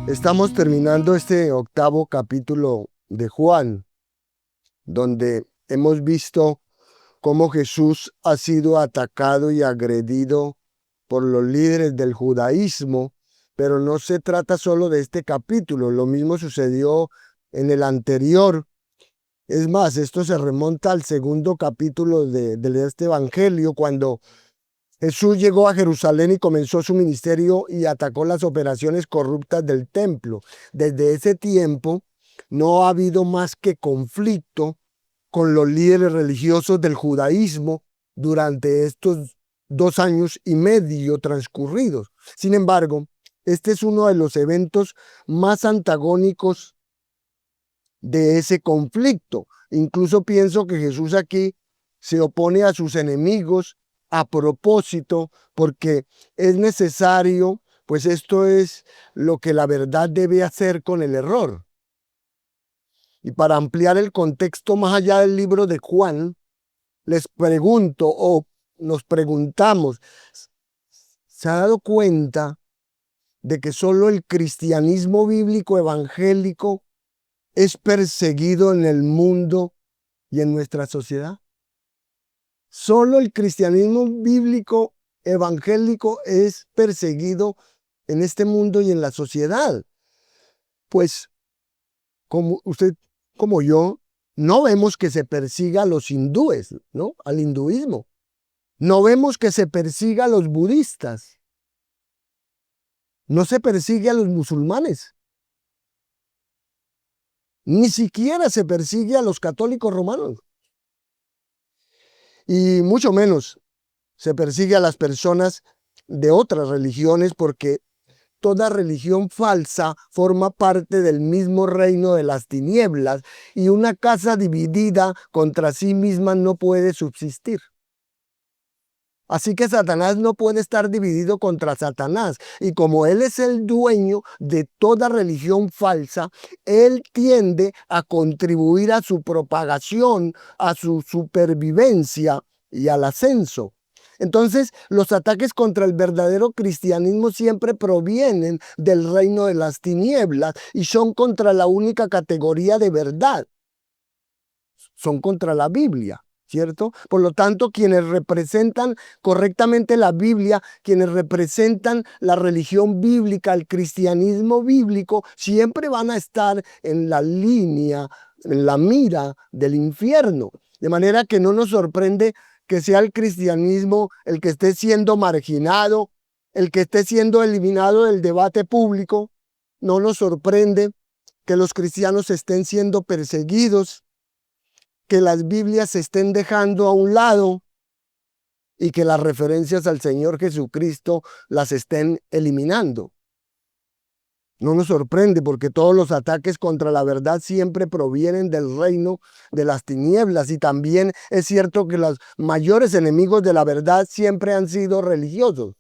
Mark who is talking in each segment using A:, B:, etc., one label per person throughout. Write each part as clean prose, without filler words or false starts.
A: Estamos terminando este octavo capítulo de Juan, donde hemos visto cómo Jesús ha sido atacado y agredido por los líderes del judaísmo, pero no se trata solo de este capítulo, lo mismo sucedió en el anterior. Es más, esto se remonta al segundo capítulo de este evangelio, cuando Jesús llegó a Jerusalén y comenzó su ministerio y atacó las operaciones corruptas del templo. Desde ese tiempo no ha habido más que conflicto con los líderes religiosos del judaísmo durante estos 2 años y medio transcurridos. Sin embargo, este es uno de los eventos más antagónicos de ese conflicto. Incluso pienso que Jesús aquí se opone a sus enemigos a propósito, porque es necesario, pues esto es lo que la verdad debe hacer con el error. Y para ampliar el contexto más allá del libro de Juan, les pregunto o nos preguntamos, ¿se ha dado cuenta de que solo el cristianismo bíblico evangélico es perseguido en el mundo y en nuestra sociedad? Solo el cristianismo bíblico evangélico es perseguido en este mundo y en la sociedad. Pues como usted, como yo, no vemos que se persiga a los hindúes, ¿no? Al hinduismo. No vemos que se persiga a los budistas. No se persigue a los musulmanes. Ni siquiera se persigue a los católicos romanos. Y mucho menos se persigue a las personas de otras religiones, porque toda religión falsa forma parte del mismo reino de las tinieblas, y una casa dividida contra sí misma no puede subsistir. Así que Satanás no puede estar dividido contra Satanás. Y como él es el dueño de toda religión falsa, él tiende a contribuir a su propagación, a su supervivencia y al ascenso. Entonces, los ataques contra el verdadero cristianismo siempre provienen del reino de las tinieblas y son contra la única categoría de verdad. Son contra la Biblia, ¿cierto? Por lo tanto, quienes representan correctamente la Biblia, quienes representan la religión bíblica, el cristianismo bíblico, siempre van a estar en la línea, en la mira del infierno. De manera que no nos sorprende que sea el cristianismo el que esté siendo marginado, el que esté siendo eliminado del debate público. No nos sorprende que los cristianos estén siendo perseguidos, que las Biblias se estén dejando a un lado y que las referencias al Señor Jesucristo las estén eliminando. No nos sorprende, porque todos los ataques contra la verdad siempre provienen del reino de las tinieblas, y también es cierto que los mayores enemigos de la verdad siempre han sido religiosos,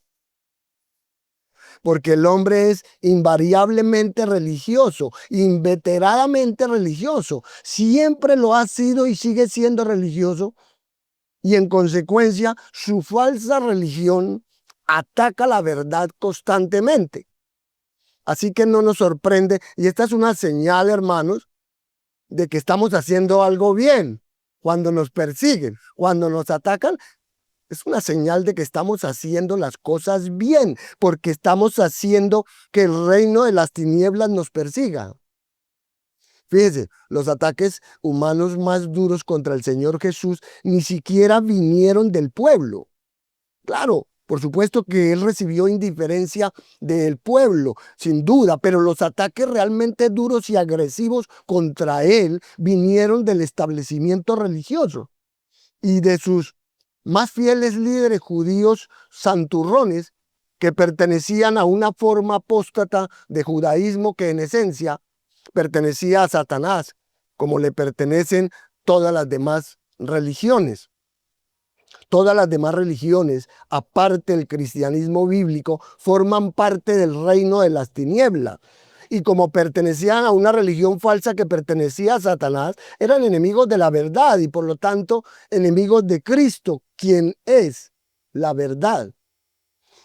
A: porque el hombre es invariablemente religioso, inveteradamente religioso, siempre lo ha sido y sigue siendo religioso, y en consecuencia su falsa religión ataca la verdad constantemente. Así que no nos sorprende, y esta es una señal, hermanos, de que estamos haciendo algo bien. Cuando nos persiguen, cuando nos atacan, es una señal de que estamos haciendo las cosas bien, porque estamos haciendo que el reino de las tinieblas nos persiga. Fíjese, los ataques humanos más duros contra el Señor Jesús ni siquiera vinieron del pueblo. Claro, por supuesto que él recibió indiferencia del pueblo, sin duda, pero los ataques realmente duros y agresivos contra él vinieron del establecimiento religioso y de sus más fieles líderes judíos santurrones, que pertenecían a una forma apóstata de judaísmo que en esencia pertenecía a Satanás, como le pertenecen todas las demás religiones. Todas las demás religiones, aparte del cristianismo bíblico, forman parte del reino de las tinieblas. Y como pertenecían a una religión falsa que pertenecía a Satanás, eran enemigos de la verdad y por lo tanto enemigos de Cristo, quien es la verdad.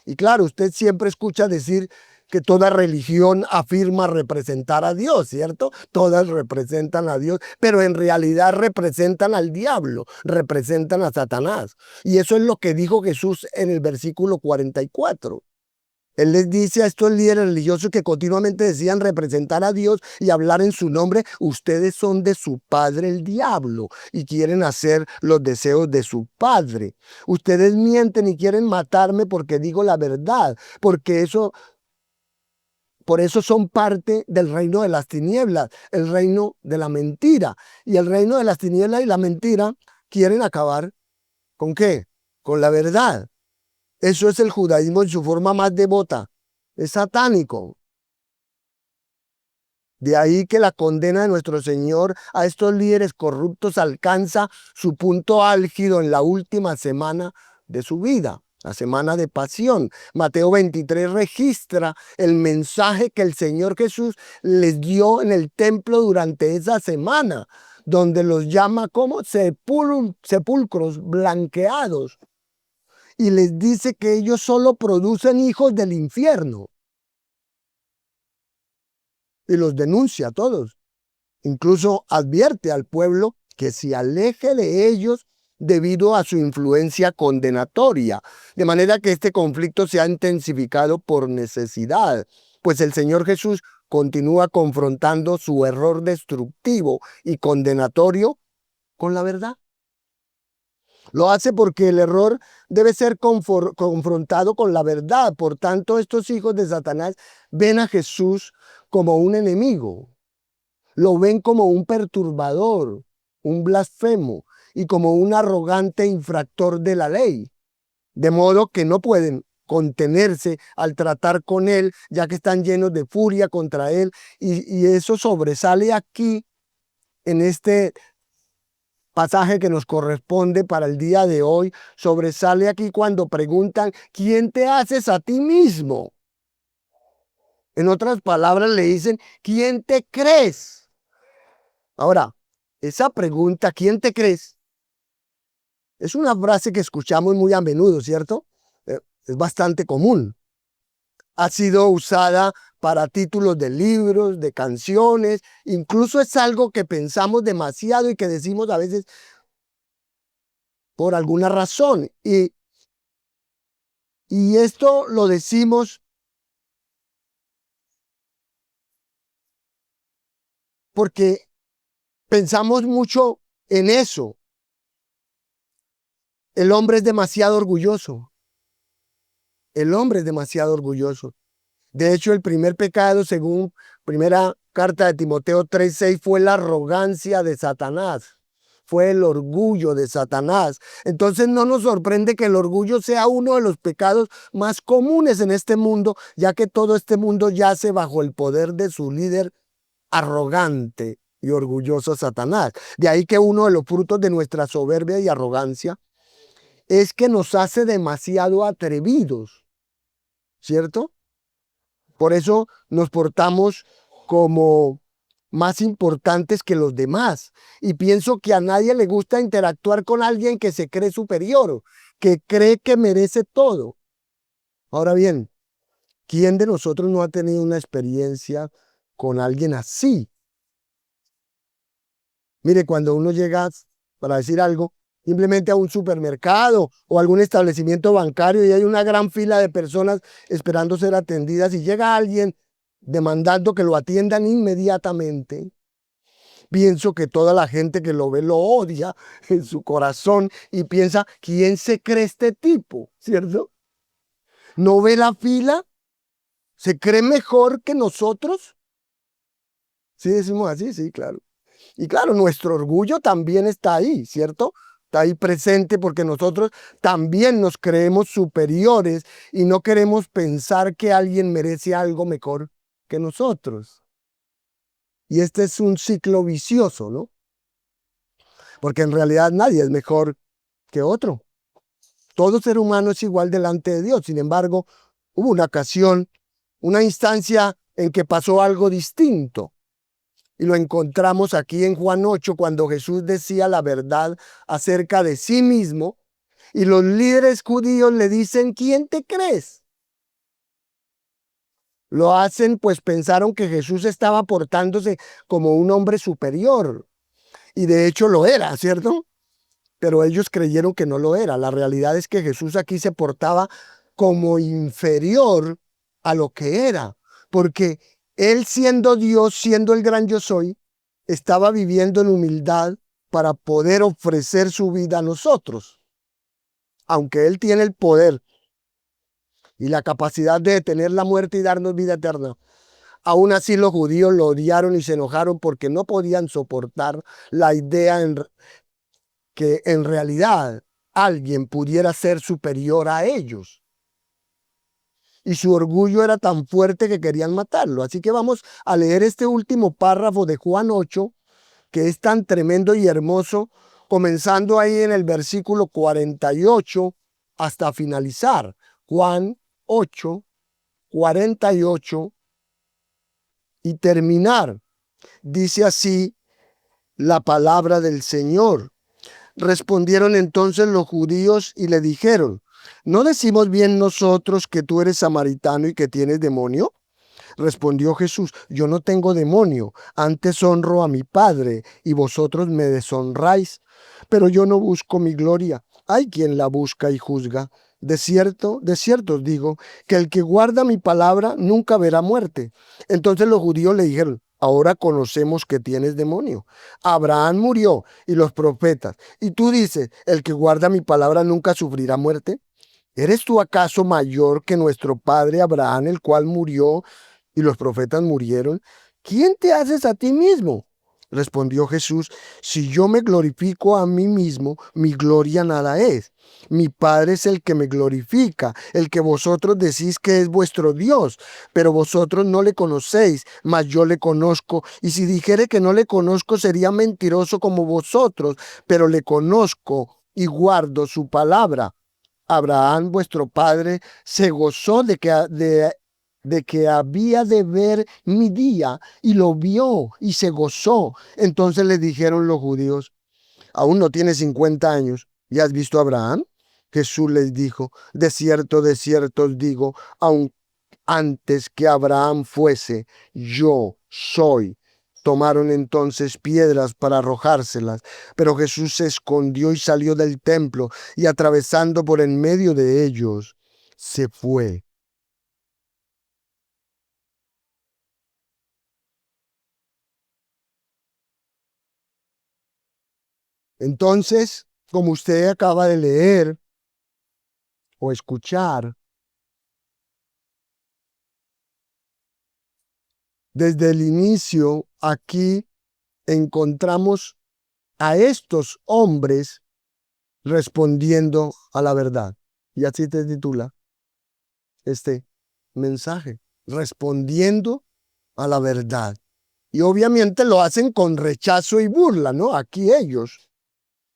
A: Y claro, usted siempre escucha decir que toda religión afirma representar a Dios, ¿cierto? Todas representan a Dios, pero en realidad representan al diablo, representan a Satanás. Y eso es lo que dijo Jesús en el versículo 44. Él les dice a estos líderes religiosos que continuamente decían representar a Dios y hablar en su nombre: ustedes son de su padre el diablo y quieren hacer los deseos de su padre. Ustedes mienten y quieren matarme porque digo la verdad, por eso son parte del reino de las tinieblas, el reino de la mentira. Y el reino de las tinieblas y la mentira quieren acabar ¿con qué? Con la verdad. Eso es el judaísmo en su forma más devota. Es satánico. De ahí que la condena de nuestro Señor a estos líderes corruptos alcanza su punto álgido en la última semana de su vida, la semana de pasión. Mateo 23 registra el mensaje que el Señor Jesús les dio en el templo durante esa semana, donde los llama como sepulcros blanqueados, y les dice que ellos solo producen hijos del infierno. Y los denuncia a todos. Incluso advierte al pueblo que se aleje de ellos debido a su influencia condenatoria. De manera que este conflicto se ha intensificado por necesidad, pues el Señor Jesús continúa confrontando su error destructivo y condenatorio con la verdad. Lo hace porque el error debe ser confrontado con la verdad. Por tanto, estos hijos de Satanás ven a Jesús como un enemigo. Lo ven como un perturbador, un blasfemo y como un arrogante infractor de la ley. De modo que no pueden contenerse al tratar con él, ya que están llenos de furia contra él. Y eso sobresale aquí en este pasaje que nos corresponde para el día de hoy. Sobresale aquí cuando preguntan: ¿quién te haces a ti mismo? En otras palabras, le dicen: ¿quién te crees? Ahora, esa pregunta, ¿quién te crees?, es una frase que escuchamos muy a menudo, ¿cierto? Es bastante común. Ha sido usada para títulos de libros, de canciones, incluso es algo que pensamos demasiado y que decimos a veces por alguna razón. Y esto lo decimos porque pensamos mucho en eso. El hombre es demasiado orgulloso. El hombre es demasiado orgulloso. De hecho, el primer pecado, según primera carta de Timoteo 3:6, fue la arrogancia de Satanás. Fue el orgullo de Satanás. Entonces no nos sorprende que el orgullo sea uno de los pecados más comunes en este mundo, ya que todo este mundo yace bajo el poder de su líder arrogante y orgulloso, Satanás. De ahí que uno de los frutos de nuestra soberbia y arrogancia es que nos hace demasiado atrevidos, ¿cierto? Por eso nos portamos como más importantes que los demás. Y pienso que a nadie le gusta interactuar con alguien que se cree superior, que cree que merece todo. Ahora bien, ¿quién de nosotros no ha tenido una experiencia con alguien así? Mire, cuando uno llega, para decir algo, simplemente a un supermercado o algún establecimiento bancario y hay una gran fila de personas esperando ser atendidas, y llega alguien demandando que lo atiendan inmediatamente, pienso que toda la gente que lo ve lo odia en su corazón y piensa: ¿quién se cree este tipo? ¿Cierto? ¿No ve la fila? ¿Se cree mejor que nosotros? ¿Sí decimos así? Sí, claro. Y claro, nuestro orgullo también está ahí, ¿cierto? Está ahí presente porque nosotros también nos creemos superiores y no queremos pensar que alguien merece algo mejor que nosotros. Y este es un ciclo vicioso, ¿no? Porque en realidad nadie es mejor que otro. Todo ser humano es igual delante de Dios. Sin embargo, hubo una ocasión, una instancia en que pasó algo distinto. Y lo encontramos aquí en Juan 8, cuando Jesús decía la verdad acerca de sí mismo. Y los líderes judíos le dicen: ¿quién te crees? Lo hacen pues pensaron que Jesús estaba portándose como un hombre superior. Y de hecho lo era, ¿cierto? Pero ellos creyeron que no lo era. La realidad es que Jesús aquí se portaba como inferior a lo que era, porque él siendo Dios, siendo el gran yo soy, estaba viviendo en humildad para poder ofrecer su vida a nosotros. Aunque él tiene el poder y la capacidad de detener la muerte y darnos vida eterna, aún así los judíos lo odiaron y se enojaron porque no podían soportar la idea que en realidad alguien pudiera ser superior a ellos. Y su orgullo era tan fuerte que querían matarlo. Así que vamos a leer este último párrafo de Juan 8, que es tan tremendo y hermoso, comenzando ahí en el versículo 48 hasta finalizar. Juan 8, 48 y terminar. Dice así la palabra del Señor. Respondieron entonces los judíos y le dijeron, ¿no decimos bien nosotros que tú eres samaritano y que tienes demonio? Respondió Jesús, yo no tengo demonio, antes honro a mi Padre y vosotros me deshonráis, pero yo no busco mi gloria. Hay quien la busca y juzga. De cierto os digo, que el que guarda mi palabra nunca verá muerte. Entonces los judíos le dijeron, ahora conocemos que tienes demonio. Abraham murió y los profetas. Y tú dices, el que guarda mi palabra nunca sufrirá muerte. ¿Eres tú acaso mayor que nuestro padre Abraham, el cual murió y los profetas murieron? ¿Quién te haces a ti mismo? Respondió Jesús, si yo me glorifico a mí mismo, mi gloria nada es. Mi Padre es el que me glorifica, el que vosotros decís que es vuestro Dios, pero vosotros no le conocéis, mas yo le conozco, y si dijere que no le conozco sería mentiroso como vosotros, pero le conozco y guardo su palabra. Abraham, vuestro padre, se gozó de que había de ver mi día y lo vio y se gozó. Entonces le dijeron los judíos, aún no tienes 50 años y has visto a Abraham. Jesús les dijo, de cierto os digo, aun antes que Abraham fuese, yo soy. Tomaron entonces piedras para arrojárselas, pero Jesús se escondió y salió del templo y atravesando por en medio de ellos, se fue. Entonces, como usted acaba de leer o escuchar, desde el inicio aquí encontramos a estos hombres respondiendo a la verdad. Y así te titula este mensaje, respondiendo a la verdad. Y obviamente lo hacen con rechazo y burla, ¿no? Aquí ellos.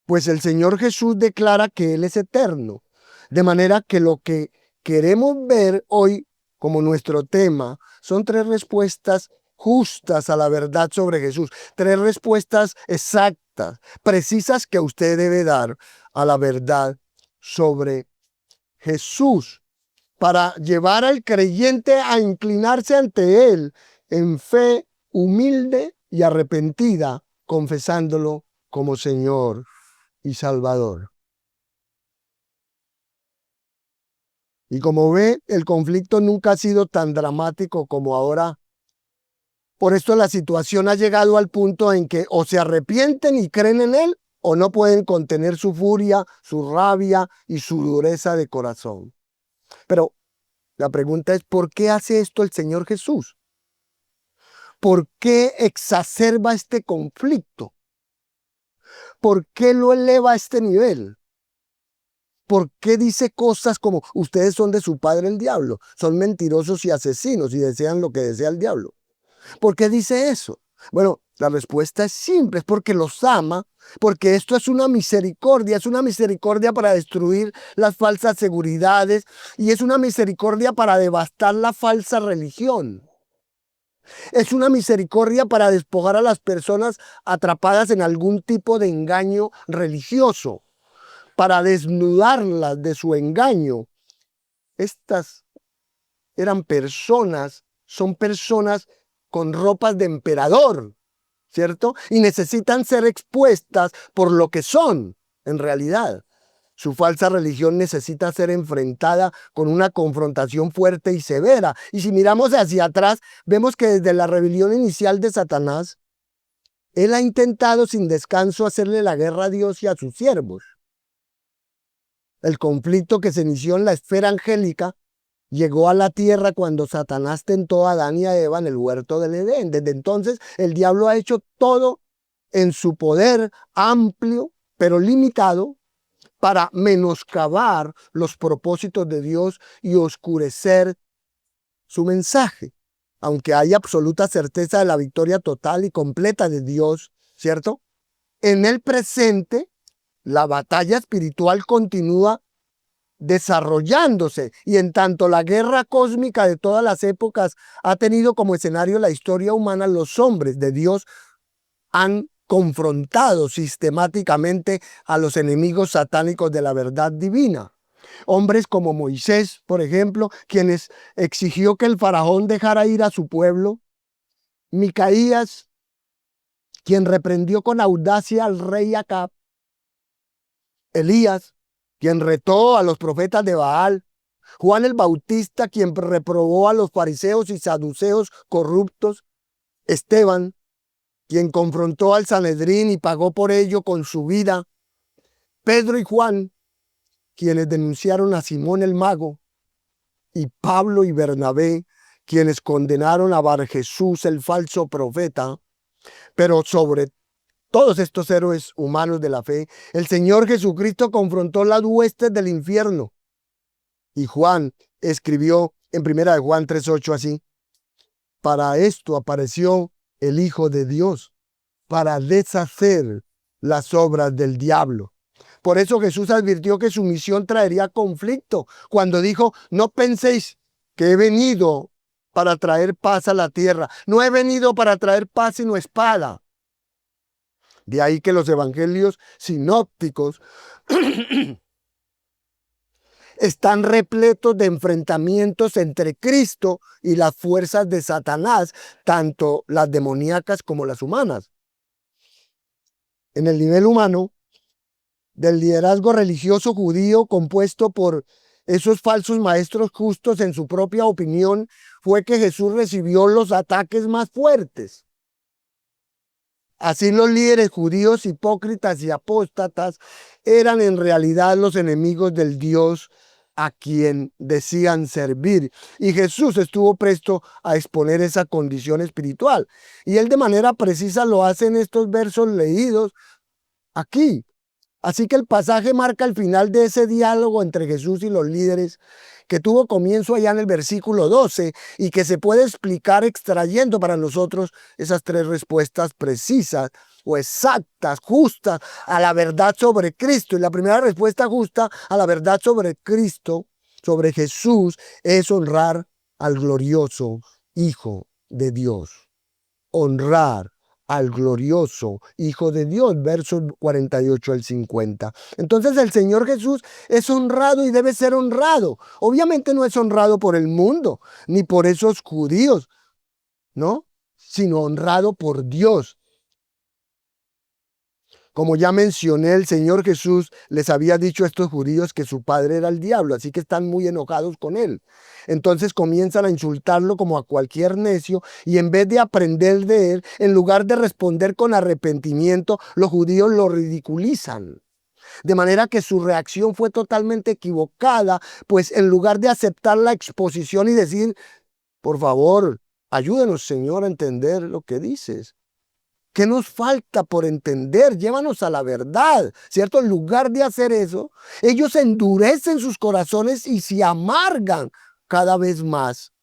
A: Pues el Señor Jesús declara que Él es eterno. De manera que lo que queremos ver hoy como nuestro tema son tres respuestas justas a la verdad sobre Jesús. Tres respuestas exactas, precisas que usted debe dar a la verdad sobre Jesús para llevar al creyente a inclinarse ante Él en fe humilde y arrepentida, confesándolo como Señor y Salvador. Y como ve, el conflicto nunca ha sido tan dramático como ahora. Por esto la situación ha llegado al punto en que o se arrepienten y creen en Él, o no pueden contener su furia, su rabia y su dureza de corazón. Pero la pregunta es, ¿por qué hace esto el Señor Jesús? ¿Por qué exacerba este conflicto? ¿Por qué lo eleva a este nivel? ¿Por qué dice cosas como ustedes son de su padre el diablo? Son mentirosos y asesinos y desean lo que desea el diablo. ¿Por qué dice eso? Bueno, la respuesta es simple, es porque los ama, porque esto es una misericordia para destruir las falsas seguridades y es una misericordia para devastar la falsa religión. Es una misericordia para despojar a las personas atrapadas en algún tipo de engaño religioso, para desnudarlas de su engaño. Estas eran personas son personas con ropas de emperador, ¿cierto? Y necesitan ser expuestas por lo que son en realidad. Su falsa religión necesita ser enfrentada con una confrontación fuerte y severa. Y si miramos hacia atrás, vemos que desde la rebelión inicial de Satanás, él ha intentado sin descanso hacerle la guerra a Dios y a sus siervos. El conflicto que se inició en la esfera angélica llegó a la tierra cuando Satanás tentó a Adán y a Eva en el huerto del Edén. Desde entonces, el diablo ha hecho todo en su poder amplio, pero limitado, para menoscabar los propósitos de Dios y oscurecer su mensaje. Aunque hay absoluta certeza de la victoria total y completa de Dios, ¿cierto? En el presente, la batalla espiritual continúa desarrollándose, y en tanto la guerra cósmica de todas las épocas ha tenido como escenario la historia humana, los hombres de Dios han confrontado sistemáticamente a los enemigos satánicos de la verdad divina. Hombres como Moisés, por ejemplo, quienes exigió que el faraón dejara ir a su pueblo. Micaías, quien reprendió con audacia al rey Acab. Elías, quien retó a los profetas de Baal. Juan el Bautista, quien reprobó a los fariseos y saduceos corruptos. Esteban, quien confrontó al Sanedrín y pagó por ello con su vida. Pedro y Juan, quienes denunciaron a Simón el mago. Y Pablo y Bernabé, quienes condenaron a Bar Jesús, el falso profeta. Pero sobre todos estos héroes humanos de la fe, el Señor Jesucristo confrontó las huestes del infierno. Y Juan escribió en 1 Juan 3:8 así: para esto apareció el Hijo de Dios, para deshacer las obras del diablo. Por eso Jesús advirtió que su misión traería conflicto cuando dijo: no penséis que he venido para traer paz a la tierra. No he venido para traer paz sino espada. De ahí que los evangelios sinópticos están repletos de enfrentamientos entre Cristo y las fuerzas de Satanás, tanto las demoníacas como las humanas. En el nivel humano, del liderazgo religioso judío compuesto por esos falsos maestros justos en su propia opinión, fue que Jesús recibió los ataques más fuertes. Así los líderes judíos hipócritas y apóstatas eran en realidad los enemigos del Dios a quien decían servir. Y Jesús estuvo presto a exponer esa condición espiritual. Y él de manera precisa lo hace en estos versos leídos aquí. Así que el pasaje marca el final de ese diálogo entre Jesús y los líderes, que tuvo comienzo allá en el versículo 12 y que se puede explicar extrayendo para nosotros esas tres respuestas precisas o exactas, justas a la verdad sobre Cristo. Y la primera respuesta justa a la verdad sobre Cristo, sobre Jesús, es honrar al glorioso Hijo de Dios. Honrar al glorioso Hijo de Dios, versos 48 al 50. Entonces el Señor Jesús es honrado y debe ser honrado. Obviamente no es honrado por el mundo, ni por esos judíos, ¿no? Sino honrado por Dios. Como ya mencioné, el Señor Jesús les había dicho a estos judíos que su padre era el diablo, así que están muy enojados con él. Entonces comienzan a insultarlo como a cualquier necio, y en vez de aprender de él, en lugar de responder con arrepentimiento, los judíos lo ridiculizan. De manera que su reacción fue totalmente equivocada, pues en lugar de aceptar la exposición y decir: por favor, ayúdenos, Señor, a entender lo que dices. ¿Qué nos falta por entender? Llévanos a la verdad, ¿cierto? En lugar de hacer eso, ellos endurecen sus corazones y se amargan cada vez más.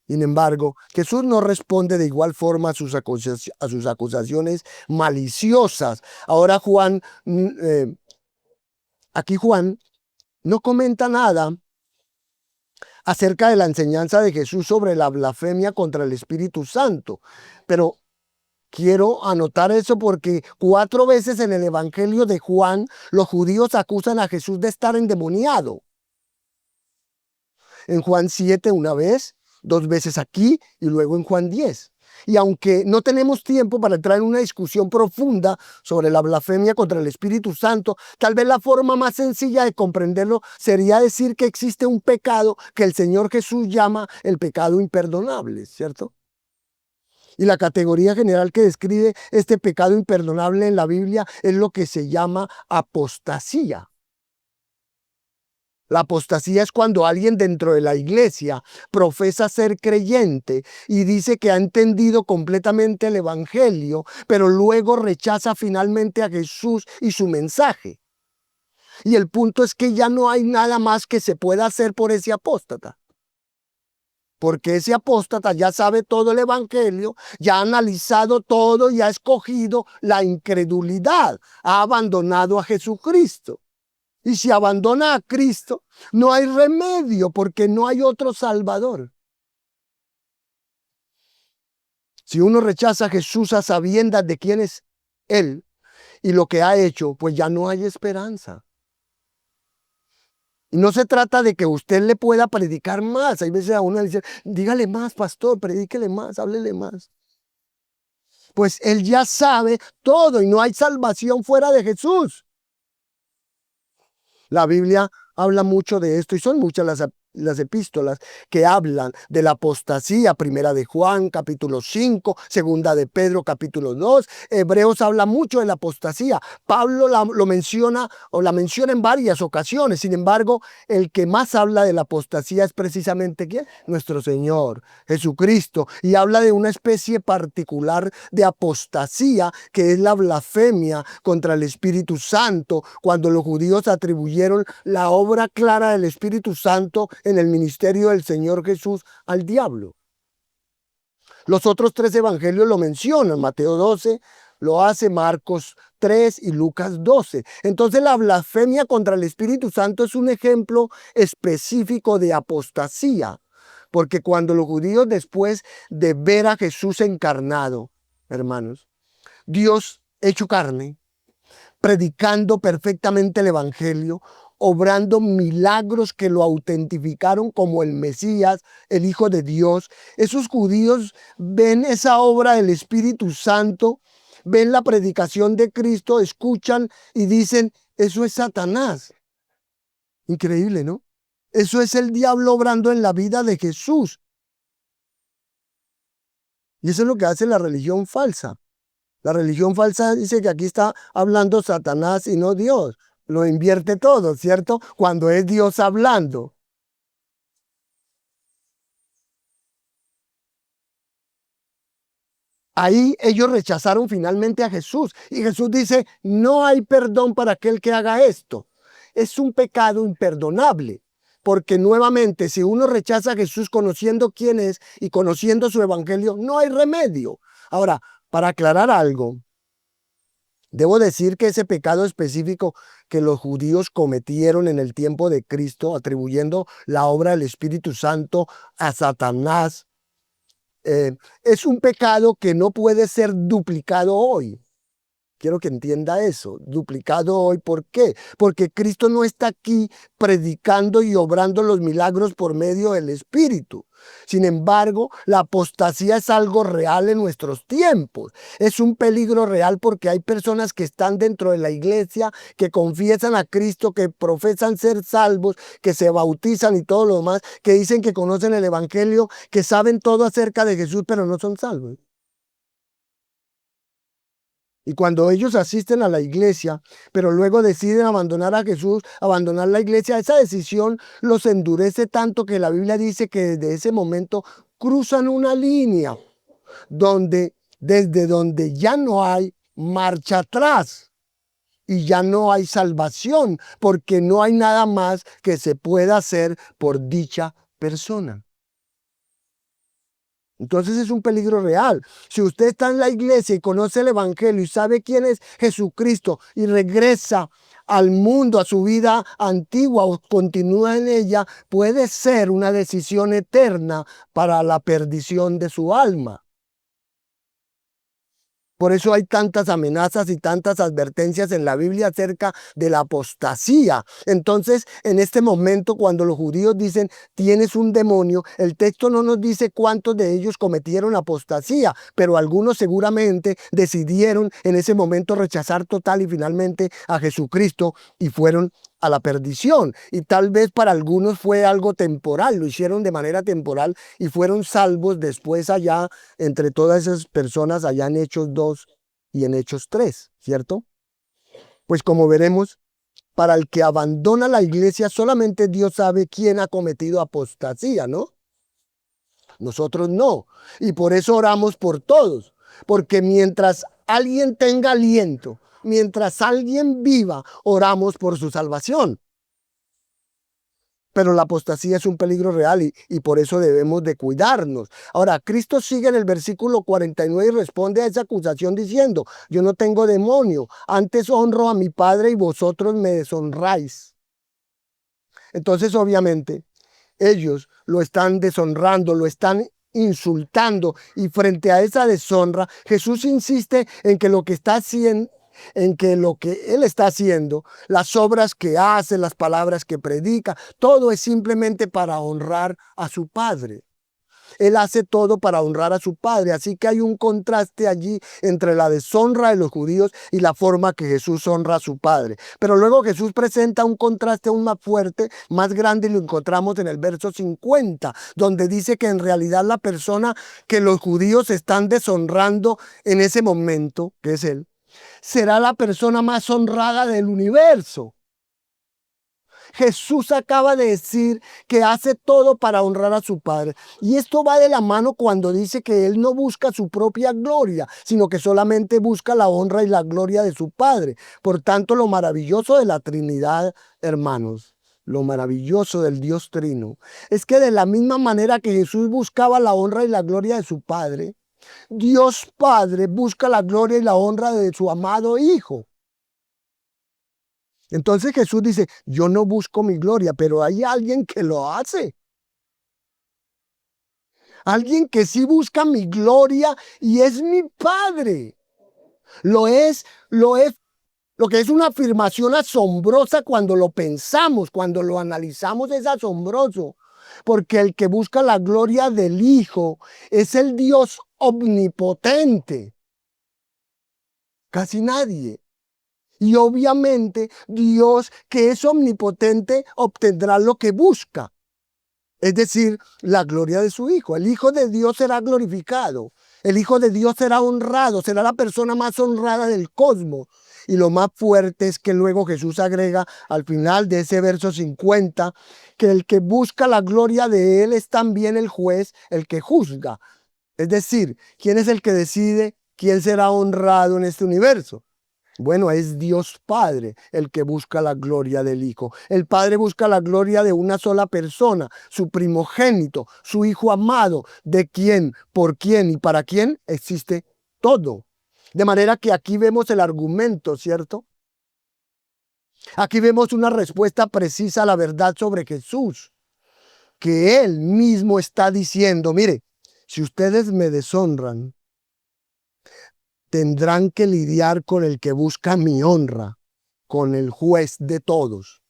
A: Sin embargo, Jesús no responde de igual forma a sus acusaciones maliciosas. Ahora aquí Juan no comenta nada acerca de la enseñanza de Jesús sobre la blasfemia contra el Espíritu Santo, pero quiero anotar eso porque 4 veces en el Evangelio de Juan los judíos acusan a Jesús de estar endemoniado. En Juan 7 una vez, 2 veces aquí y luego en Juan 10. Y aunque no tenemos tiempo para entrar en una discusión profunda sobre la blasfemia contra el Espíritu Santo, tal vez la forma más sencilla de comprenderlo sería decir que existe un pecado que el Señor Jesús llama el pecado imperdonable, ¿cierto? Y la categoría general que describe este pecado imperdonable en la Biblia es lo que se llama apostasía. La apostasía es cuando alguien dentro de la iglesia profesa ser creyente y dice que ha entendido completamente el evangelio, pero luego rechaza finalmente a Jesús y su mensaje. Y el punto es que ya no hay nada más que se pueda hacer por ese apóstata. Porque ese apóstata ya sabe todo el evangelio, ya ha analizado todo y ha escogido la incredulidad, ha abandonado a Jesucristo. Y si abandona a Cristo, no hay remedio porque no hay otro Salvador. Si uno rechaza a Jesús a sabiendas de quién es Él y lo que ha hecho, pues ya no hay esperanza. Y no se trata de que usted le pueda predicar más. Hay veces a uno le dicen, dígale más, pastor, predíquele más, háblele más. Pues Él ya sabe todo y no hay salvación fuera de Jesús. La Biblia habla mucho de esto y son muchas las epístolas que hablan de la apostasía. Primera de Juan, capítulo 5, segunda de Pedro, capítulo 2. Hebreos habla mucho de la apostasía. Pablo lo menciona o la menciona en varias ocasiones. Sin embargo, el que más habla de la apostasía es precisamente ¿quién? Nuestro Señor Jesucristo. Y habla de una especie particular de apostasía que es la blasfemia contra el Espíritu Santo, cuando los judíos atribuyeron la obra clara del Espíritu Santo en el ministerio del Señor Jesús al diablo. Los otros 3 evangelios lo mencionan, Mateo 12, lo hace Marcos 3 y Lucas 12. Entonces la blasfemia contra el Espíritu Santo es un ejemplo específico de apostasía, porque cuando los judíos después de ver a Jesús encarnado, hermanos, Dios hecho carne, predicando perfectamente el evangelio, obrando milagros que lo autentificaron como el Mesías, el Hijo de Dios. Esos judíos ven esa obra del Espíritu Santo, ven la predicación de Cristo, escuchan y dicen, eso es Satanás. Increíble, ¿no? Eso es el diablo obrando en la vida de Jesús. Y eso es lo que hace la religión falsa. La religión falsa dice que aquí está hablando Satanás y no Dios. Lo invierte todo, ¿cierto? Cuando es Dios hablando. Ahí ellos rechazaron finalmente a Jesús. Y Jesús dice, no hay perdón para aquel que haga esto. Es un pecado imperdonable. Porque nuevamente, si uno rechaza a Jesús conociendo quién es y conociendo su evangelio, no hay remedio. Ahora, para aclarar algo, debo decir que ese pecado específico que los judíos cometieron en el tiempo de Cristo, atribuyendo la obra del Espíritu Santo a Satanás, es un pecado que no puede ser duplicado hoy. Quiero que entienda eso, duplicado hoy. ¿Por qué? Porque Cristo no está aquí predicando y obrando los milagros por medio del Espíritu. Sin embargo, la apostasía es algo real en nuestros tiempos. Es un peligro real porque hay personas que están dentro de la iglesia, que confiesan a Cristo, que profesan ser salvos, que se bautizan y todo lo demás, que dicen que conocen el evangelio, que saben todo acerca de Jesús, pero no son salvos. Y cuando ellos asisten a la iglesia, pero luego deciden abandonar a Jesús, abandonar la iglesia, esa decisión los endurece tanto que la Biblia dice que desde ese momento cruzan una línea desde donde ya no hay marcha atrás y ya no hay salvación, porque no hay nada más que se pueda hacer por dicha persona. Entonces es un peligro real. Si usted está en la iglesia y conoce el evangelio y sabe quién es Jesucristo y regresa al mundo, a su vida antigua o continúa en ella, puede ser una decisión eterna para la perdición de su alma. Por eso hay tantas amenazas y tantas advertencias en la Biblia acerca de la apostasía. Entonces, en este momento, cuando los judíos dicen, tienes un demonio, el texto no nos dice cuántos de ellos cometieron apostasía, pero algunos seguramente decidieron en ese momento rechazar total y finalmente a Jesucristo y fueron a la perdición. Y tal vez para algunos fue algo temporal, lo hicieron de manera temporal y fueron salvos después allá, entre todas esas personas allá en Hechos 2 y en Hechos 3, ¿cierto? Pues como veremos, para el que abandona la iglesia, solamente Dios sabe quién ha cometido apostasía, ¿no? Nosotros no. Y por eso oramos por todos, porque mientras alguien tenga aliento, mientras alguien viva, oramos por su salvación. Pero la apostasía es un peligro real y por eso debemos de cuidarnos. Ahora, Cristo sigue en el versículo 49 y responde a esa acusación diciendo, yo no tengo demonio, antes honro a mi Padre y vosotros me deshonráis. Entonces, obviamente, ellos lo están deshonrando, lo están insultando y frente a esa deshonra, Jesús insiste en que lo que está haciendo, en que lo que Él está haciendo, las obras que hace, las palabras que predica, todo es simplemente para honrar a su Padre. Él hace todo para honrar a su Padre. Así que hay un contraste allí entre la deshonra de los judíos y la forma que Jesús honra a su Padre. Pero luego Jesús presenta un contraste aún más fuerte, más grande, y lo encontramos en el verso 50, donde dice que en realidad la persona que los judíos están deshonrando en ese momento, que es Él, será la persona más honrada del universo. Jesús acaba de decir que hace todo para honrar a su Padre. Y esto va de la mano cuando dice que Él no busca su propia gloria, sino que solamente busca la honra y la gloria de su Padre. Por tanto, lo maravilloso de la Trinidad, hermanos, lo maravilloso del Dios Trino, es que de la misma manera que Jesús buscaba la honra y la gloria de su Padre, Dios Padre busca la gloria y la honra de su amado Hijo. Entonces Jesús dice, yo no busco mi gloria, pero hay alguien que lo hace. Alguien que sí busca mi gloria y es mi Padre. Lo es, lo que es una afirmación asombrosa cuando lo pensamos, cuando lo analizamos es asombroso. Porque el que busca la gloria del Hijo es el Dios omnipotente. Casi nadie. Y obviamente Dios, que es omnipotente, obtendrá lo que busca. Es decir, la gloria de su Hijo. El Hijo de Dios será glorificado. El Hijo de Dios será honrado. Será la persona más honrada del cosmos. Y lo más fuerte es que luego Jesús agrega al final de ese verso 50, que el que busca la gloria de Él es también el juez, el que juzga. Es decir, ¿quién es el que decide quién será honrado en este universo? Bueno, es Dios Padre el que busca la gloria del Hijo. El Padre busca la gloria de una sola persona, su primogénito, su Hijo amado, de quien, por quién y para quién existe todo. De manera que aquí vemos el argumento, ¿cierto? Aquí vemos una respuesta precisa a la verdad sobre Jesús, que Él mismo está diciendo, mire, si ustedes me deshonran, tendrán que lidiar con el que busca mi honra, con el juez de todos,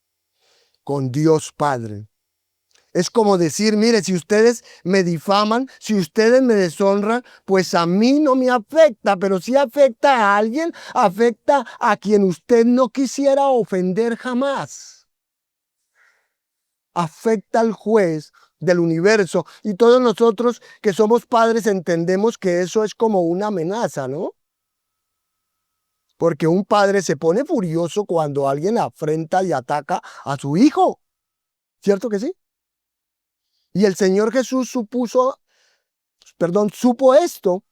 A: con Dios Padre. Es como decir, mire, si ustedes me difaman, si ustedes me deshonran, pues a mí no me afecta, pero si afecta a alguien, afecta a quien usted no quisiera ofender jamás. Afecta al juez del universo. Y todos nosotros que somos padres entendemos que eso es como una amenaza, ¿no? Porque un padre se pone furioso cuando alguien afrenta y ataca a su hijo. ¿Cierto que sí? Y el Señor Jesús supo esto,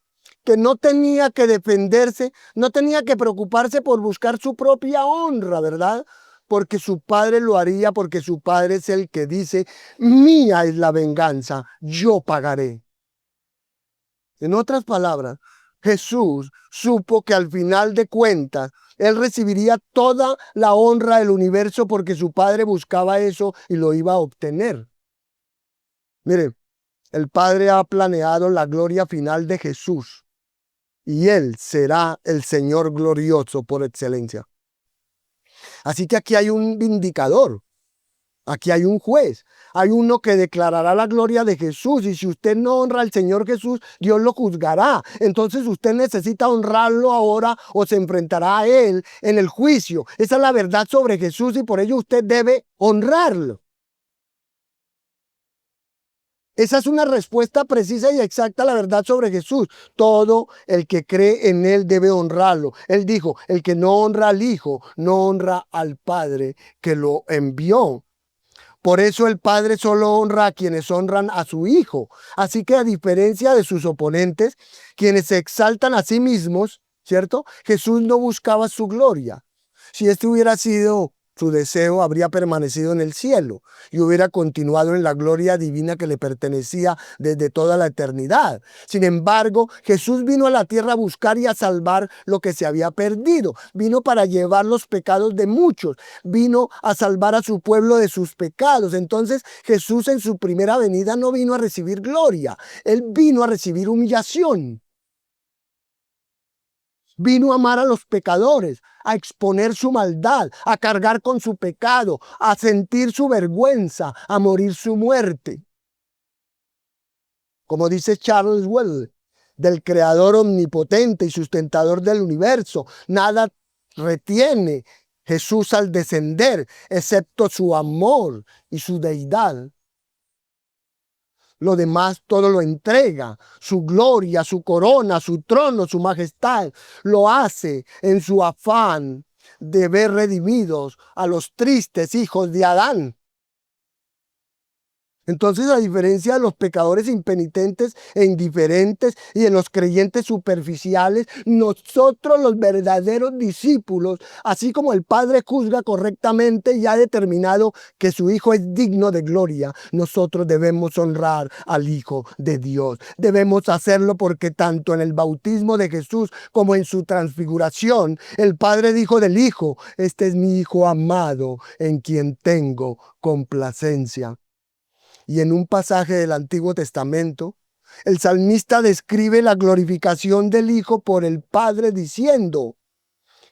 A: que no tenía que defenderse, no tenía que preocuparse por buscar su propia honra, ¿verdad? Porque su Padre lo haría, porque su Padre es el que dice, mía es la venganza, yo pagaré. En otras palabras, Jesús supo que al final de cuentas, Él recibiría toda la honra del universo porque su Padre buscaba eso y lo iba a obtener. Mire, el Padre ha planeado la gloria final de Jesús y Él será el Señor glorioso por excelencia. Así que aquí hay un vindicador, aquí hay un juez, hay uno que declarará la gloria de Jesús, y si usted no honra al Señor Jesús, Dios lo juzgará. Entonces usted necesita honrarlo ahora o se enfrentará a Él en el juicio. Esa es la verdad sobre Jesús y por ello usted debe honrarlo. Esa es una respuesta precisa y exacta a la verdad sobre Jesús. Todo el que cree en Él debe honrarlo. Él dijo, el que no honra al Hijo, no honra al Padre que lo envió. Por eso el Padre solo honra a quienes honran a su Hijo. Así que a diferencia de sus oponentes, quienes se exaltan a sí mismos, ¿cierto? Jesús no buscaba su gloria. Si este hubiera sido su deseo, habría permanecido en el cielo y hubiera continuado en la gloria divina que le pertenecía desde toda la eternidad. Sin embargo, Jesús vino a la tierra a buscar y a salvar lo que se había perdido. Vino para llevar los pecados de muchos. Vino a salvar a su pueblo de sus pecados. Entonces, Jesús en su primera venida no vino a recibir gloria. Él vino a recibir humillación. Vino a amar a los pecadores, a exponer su maldad, a cargar con su pecado, a sentir su vergüenza, a morir su muerte. Como dice Charles Well, del Creador omnipotente y sustentador del universo, nada retiene Jesús al descender, excepto su amor y su deidad. Lo demás todo lo entrega, su gloria, su corona, su trono, su majestad. Lo hace en su afán de ver redimidos a los tristes hijos de Adán. Entonces, a diferencia de los pecadores impenitentes e indiferentes y de los creyentes superficiales, nosotros los verdaderos discípulos, así como el Padre juzga correctamente y ha determinado que su Hijo es digno de gloria, nosotros debemos honrar al Hijo de Dios. Debemos hacerlo porque tanto en el bautismo de Jesús como en su transfiguración, el Padre dijo del Hijo, este es mi Hijo amado en quien tengo complacencia. Y en un pasaje del Antiguo Testamento, el salmista describe la glorificación del Hijo por el Padre diciendo,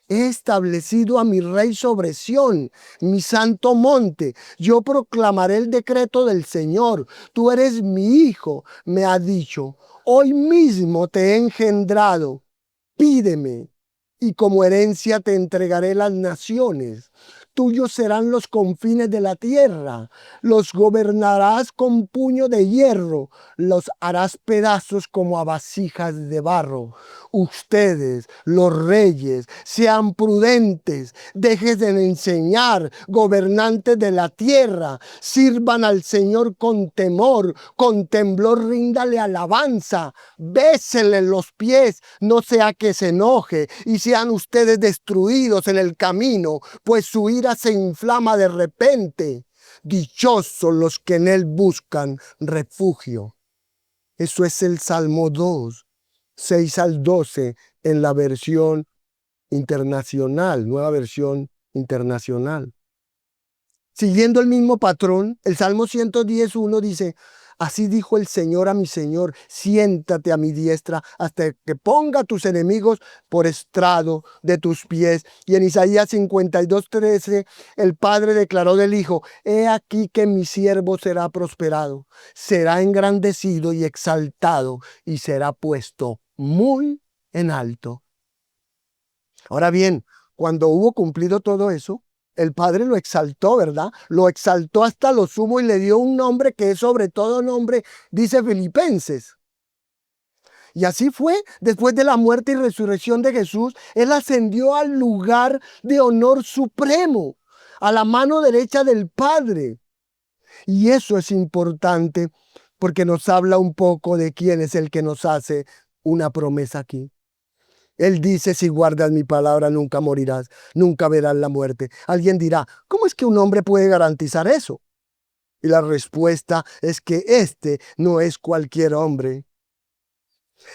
A: he establecido a mi Rey sobre Sión, mi santo monte. Yo proclamaré el decreto del Señor. Tú eres mi Hijo, me ha dicho. Hoy mismo te he engendrado. Pídeme, y como herencia te entregaré las naciones. Tuyos serán los confines de la tierra. Los gobernarás con puño de hierro. Los harás pedazos como a vasijas de barro. Ustedes, los reyes, sean prudentes. Dejen de enseñar, gobernantes de la tierra. Sirvan al Señor con temor. Con temblor ríndale alabanza. Bésenle los pies, no sea que se enoje y sean ustedes destruidos en el camino, pues su ira se inflama de repente. Dichosos los que en él buscan refugio. Eso es el Salmo 2, 6 al 12 en la versión internacional, nueva versión internacional. Siguiendo el mismo patrón, el Salmo 110:1 dice, así dijo el Señor a mi Señor, siéntate a mi diestra hasta que ponga a tus enemigos por estrado de tus pies. Y en Isaías 52:13, el Padre declaró del Hijo, he aquí que mi siervo será prosperado, será engrandecido y exaltado y será puesto muy en alto. Ahora bien, cuando hubo cumplido todo eso, el Padre lo exaltó, ¿verdad? Lo exaltó hasta lo sumo y le dio un nombre que es sobre todo nombre, dice Filipenses. Y así fue, después de la muerte y resurrección de Jesús, Él ascendió al lugar de honor supremo, a la mano derecha del Padre. Y eso es importante porque nos habla un poco de quién es el que nos hace una promesa aquí. Él dice, si guardas mi palabra, nunca morirás, nunca verás la muerte. Alguien dirá, ¿cómo es que un hombre puede garantizar eso? Y la respuesta es que este no es cualquier hombre.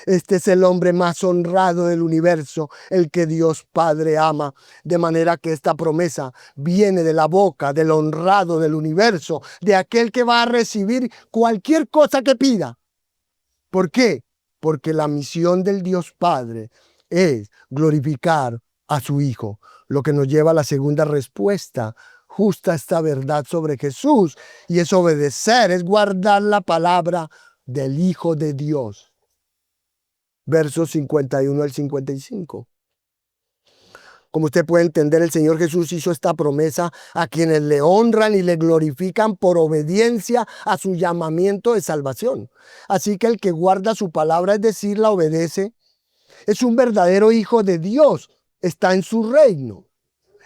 A: Este es el hombre más honrado del universo, el que Dios Padre ama. De manera que esta promesa viene de la boca del honrado del universo, de aquel que va a recibir cualquier cosa que pida. ¿Por qué? porque la misión del Dios Padre es glorificar a su Hijo, lo que nos lleva a la segunda respuesta justa a esta verdad sobre Jesús, y es obedecer, es guardar la palabra del Hijo de Dios. Versos 51 al 55. Como usted puede entender, el Señor Jesús hizo esta promesa a quienes le honran y le glorifican por obediencia a su llamamiento de salvación. Así que el que guarda su palabra, es decir, la obedece, es un verdadero hijo de Dios, está en su reino,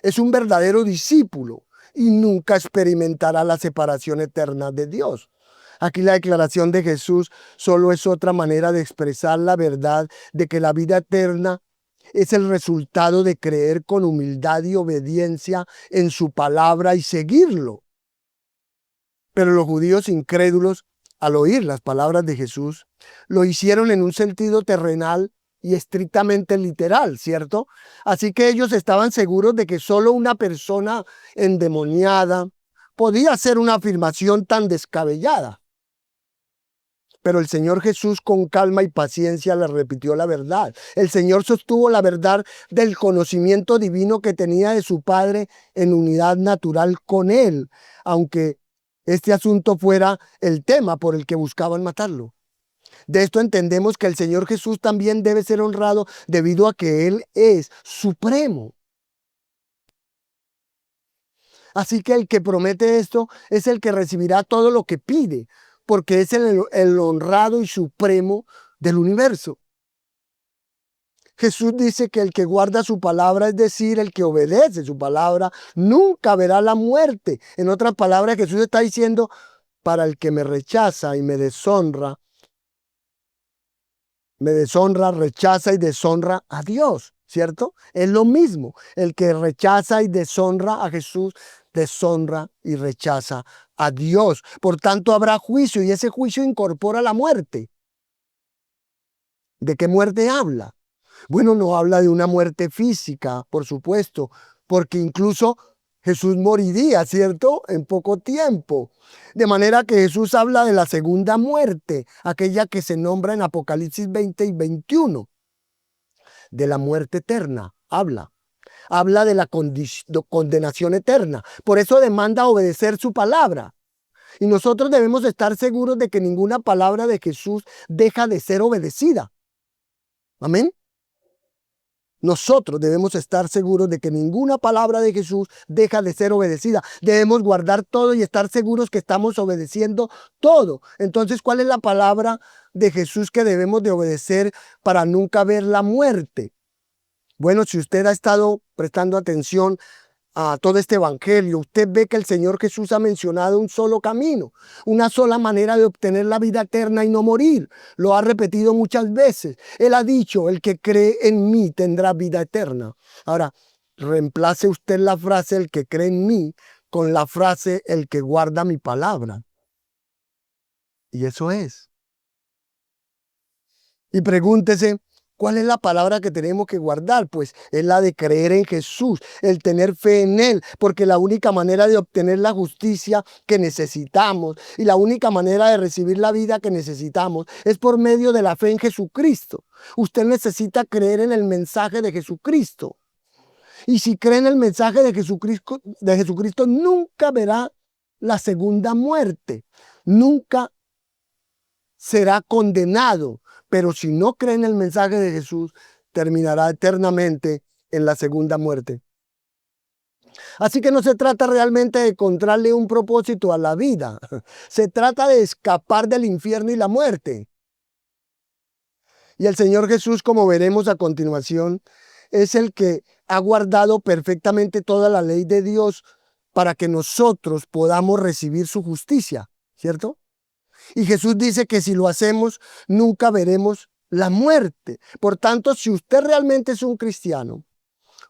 A: es un verdadero discípulo y nunca experimentará la separación eterna de Dios. Aquí la declaración de Jesús solo es otra manera de expresar la verdad de que la vida eterna es el resultado de creer con humildad y obediencia en su palabra y seguirlo. Pero los judíos incrédulos, al oír las palabras de Jesús, lo hicieron en un sentido terrenal y estrictamente literal, ¿cierto? Así que ellos estaban seguros de que solo una persona endemoniada podía hacer una afirmación tan descabellada. Pero el Señor Jesús con calma y paciencia le repitió la verdad. El Señor sostuvo la verdad del conocimiento divino que tenía de su Padre en unidad natural con él, aunque este asunto fuera el tema por el que buscaban matarlo. De esto entendemos que el Señor Jesús también debe ser honrado debido a que Él es supremo. Así que el que promete esto es el que recibirá todo lo que pide, porque es el honrado y supremo del universo. Jesús dice que el que guarda su palabra, es decir, el que obedece su palabra, nunca verá la muerte. En otras palabras, Jesús está diciendo, para el que me rechaza y me deshonra, rechaza y deshonra a Dios, ¿cierto? Es lo mismo. El que rechaza y deshonra a Jesús, deshonra y rechaza a Dios. Por tanto, habrá juicio y ese juicio incorpora la muerte. ¿De qué muerte habla? Bueno, no habla de una muerte física, por supuesto, porque incluso Jesús moriría, ¿cierto? En poco tiempo. De manera que Jesús habla de la segunda muerte, aquella que se nombra en Apocalipsis 20 y 21. De la muerte eterna, habla. Habla de la condenación eterna. Por eso demanda obedecer su palabra. Y nosotros debemos estar seguros de que ninguna palabra de Jesús deja de ser obedecida. Amén. Nosotros debemos estar seguros de que ninguna palabra de Jesús deja de ser obedecida. Debemos guardar todo y estar seguros que estamos obedeciendo todo. Entonces, ¿cuál es la palabra de Jesús que debemos de obedecer para nunca ver la muerte? Bueno, si usted ha estado prestando atención a todo este evangelio, usted ve que el Señor Jesús ha mencionado un solo camino, una sola manera de obtener la vida eterna y no morir. Lo ha repetido muchas veces. Él ha dicho, el que cree en mí tendrá vida eterna. Ahora, reemplace usted la frase el que cree en mí con la frase el que guarda mi palabra. Y eso es. Y pregúntese, ¿cuál es la palabra que tenemos que guardar? Pues es la de creer en Jesús, el tener fe en Él, porque la única manera de obtener la justicia que necesitamos y la única manera de recibir la vida que necesitamos es por medio de la fe en Jesucristo. Usted necesita creer en el mensaje de Jesucristo. Y si cree en el mensaje de Jesucristo, nunca verá la segunda muerte, nunca será condenado. Pero si no cree en el mensaje de Jesús, terminará eternamente en la segunda muerte. Así que no se trata realmente de encontrarle un propósito a la vida. Se trata de escapar del infierno y la muerte. Y el Señor Jesús, como veremos a continuación, es el que ha guardado perfectamente toda la ley de Dios para que nosotros podamos recibir su justicia, ¿cierto? Y Jesús dice que si lo hacemos, nunca veremos la muerte. Por tanto, si usted realmente es un cristiano,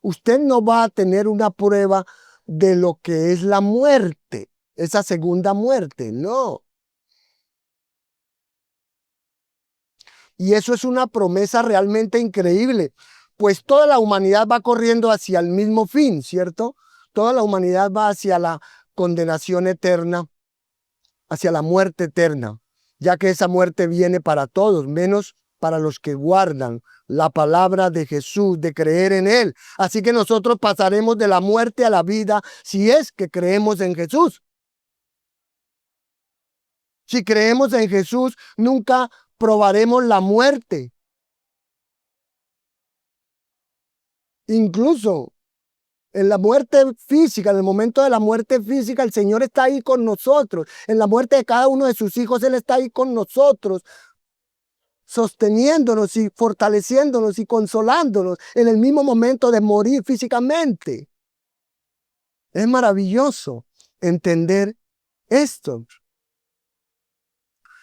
A: usted no va a tener una prueba de lo que es la muerte, esa segunda muerte, no. Y eso es una promesa realmente increíble, pues toda la humanidad va corriendo hacia el mismo fin, ¿cierto? Toda la humanidad va hacia la condenación eterna, hacia la muerte eterna, ya que esa muerte viene para todos, menos para los que guardan la palabra de Jesús, de creer en Él. Así que nosotros pasaremos de la muerte a la vida si es que creemos en Jesús. Si creemos en Jesús, nunca probaremos la muerte. Incluso en la muerte física, en el momento de la muerte física, el Señor está ahí con nosotros. En la muerte de cada uno de sus hijos, Él está ahí con nosotros, sosteniéndonos y fortaleciéndonos y consolándonos en el mismo momento de morir físicamente. Es maravilloso entender esto.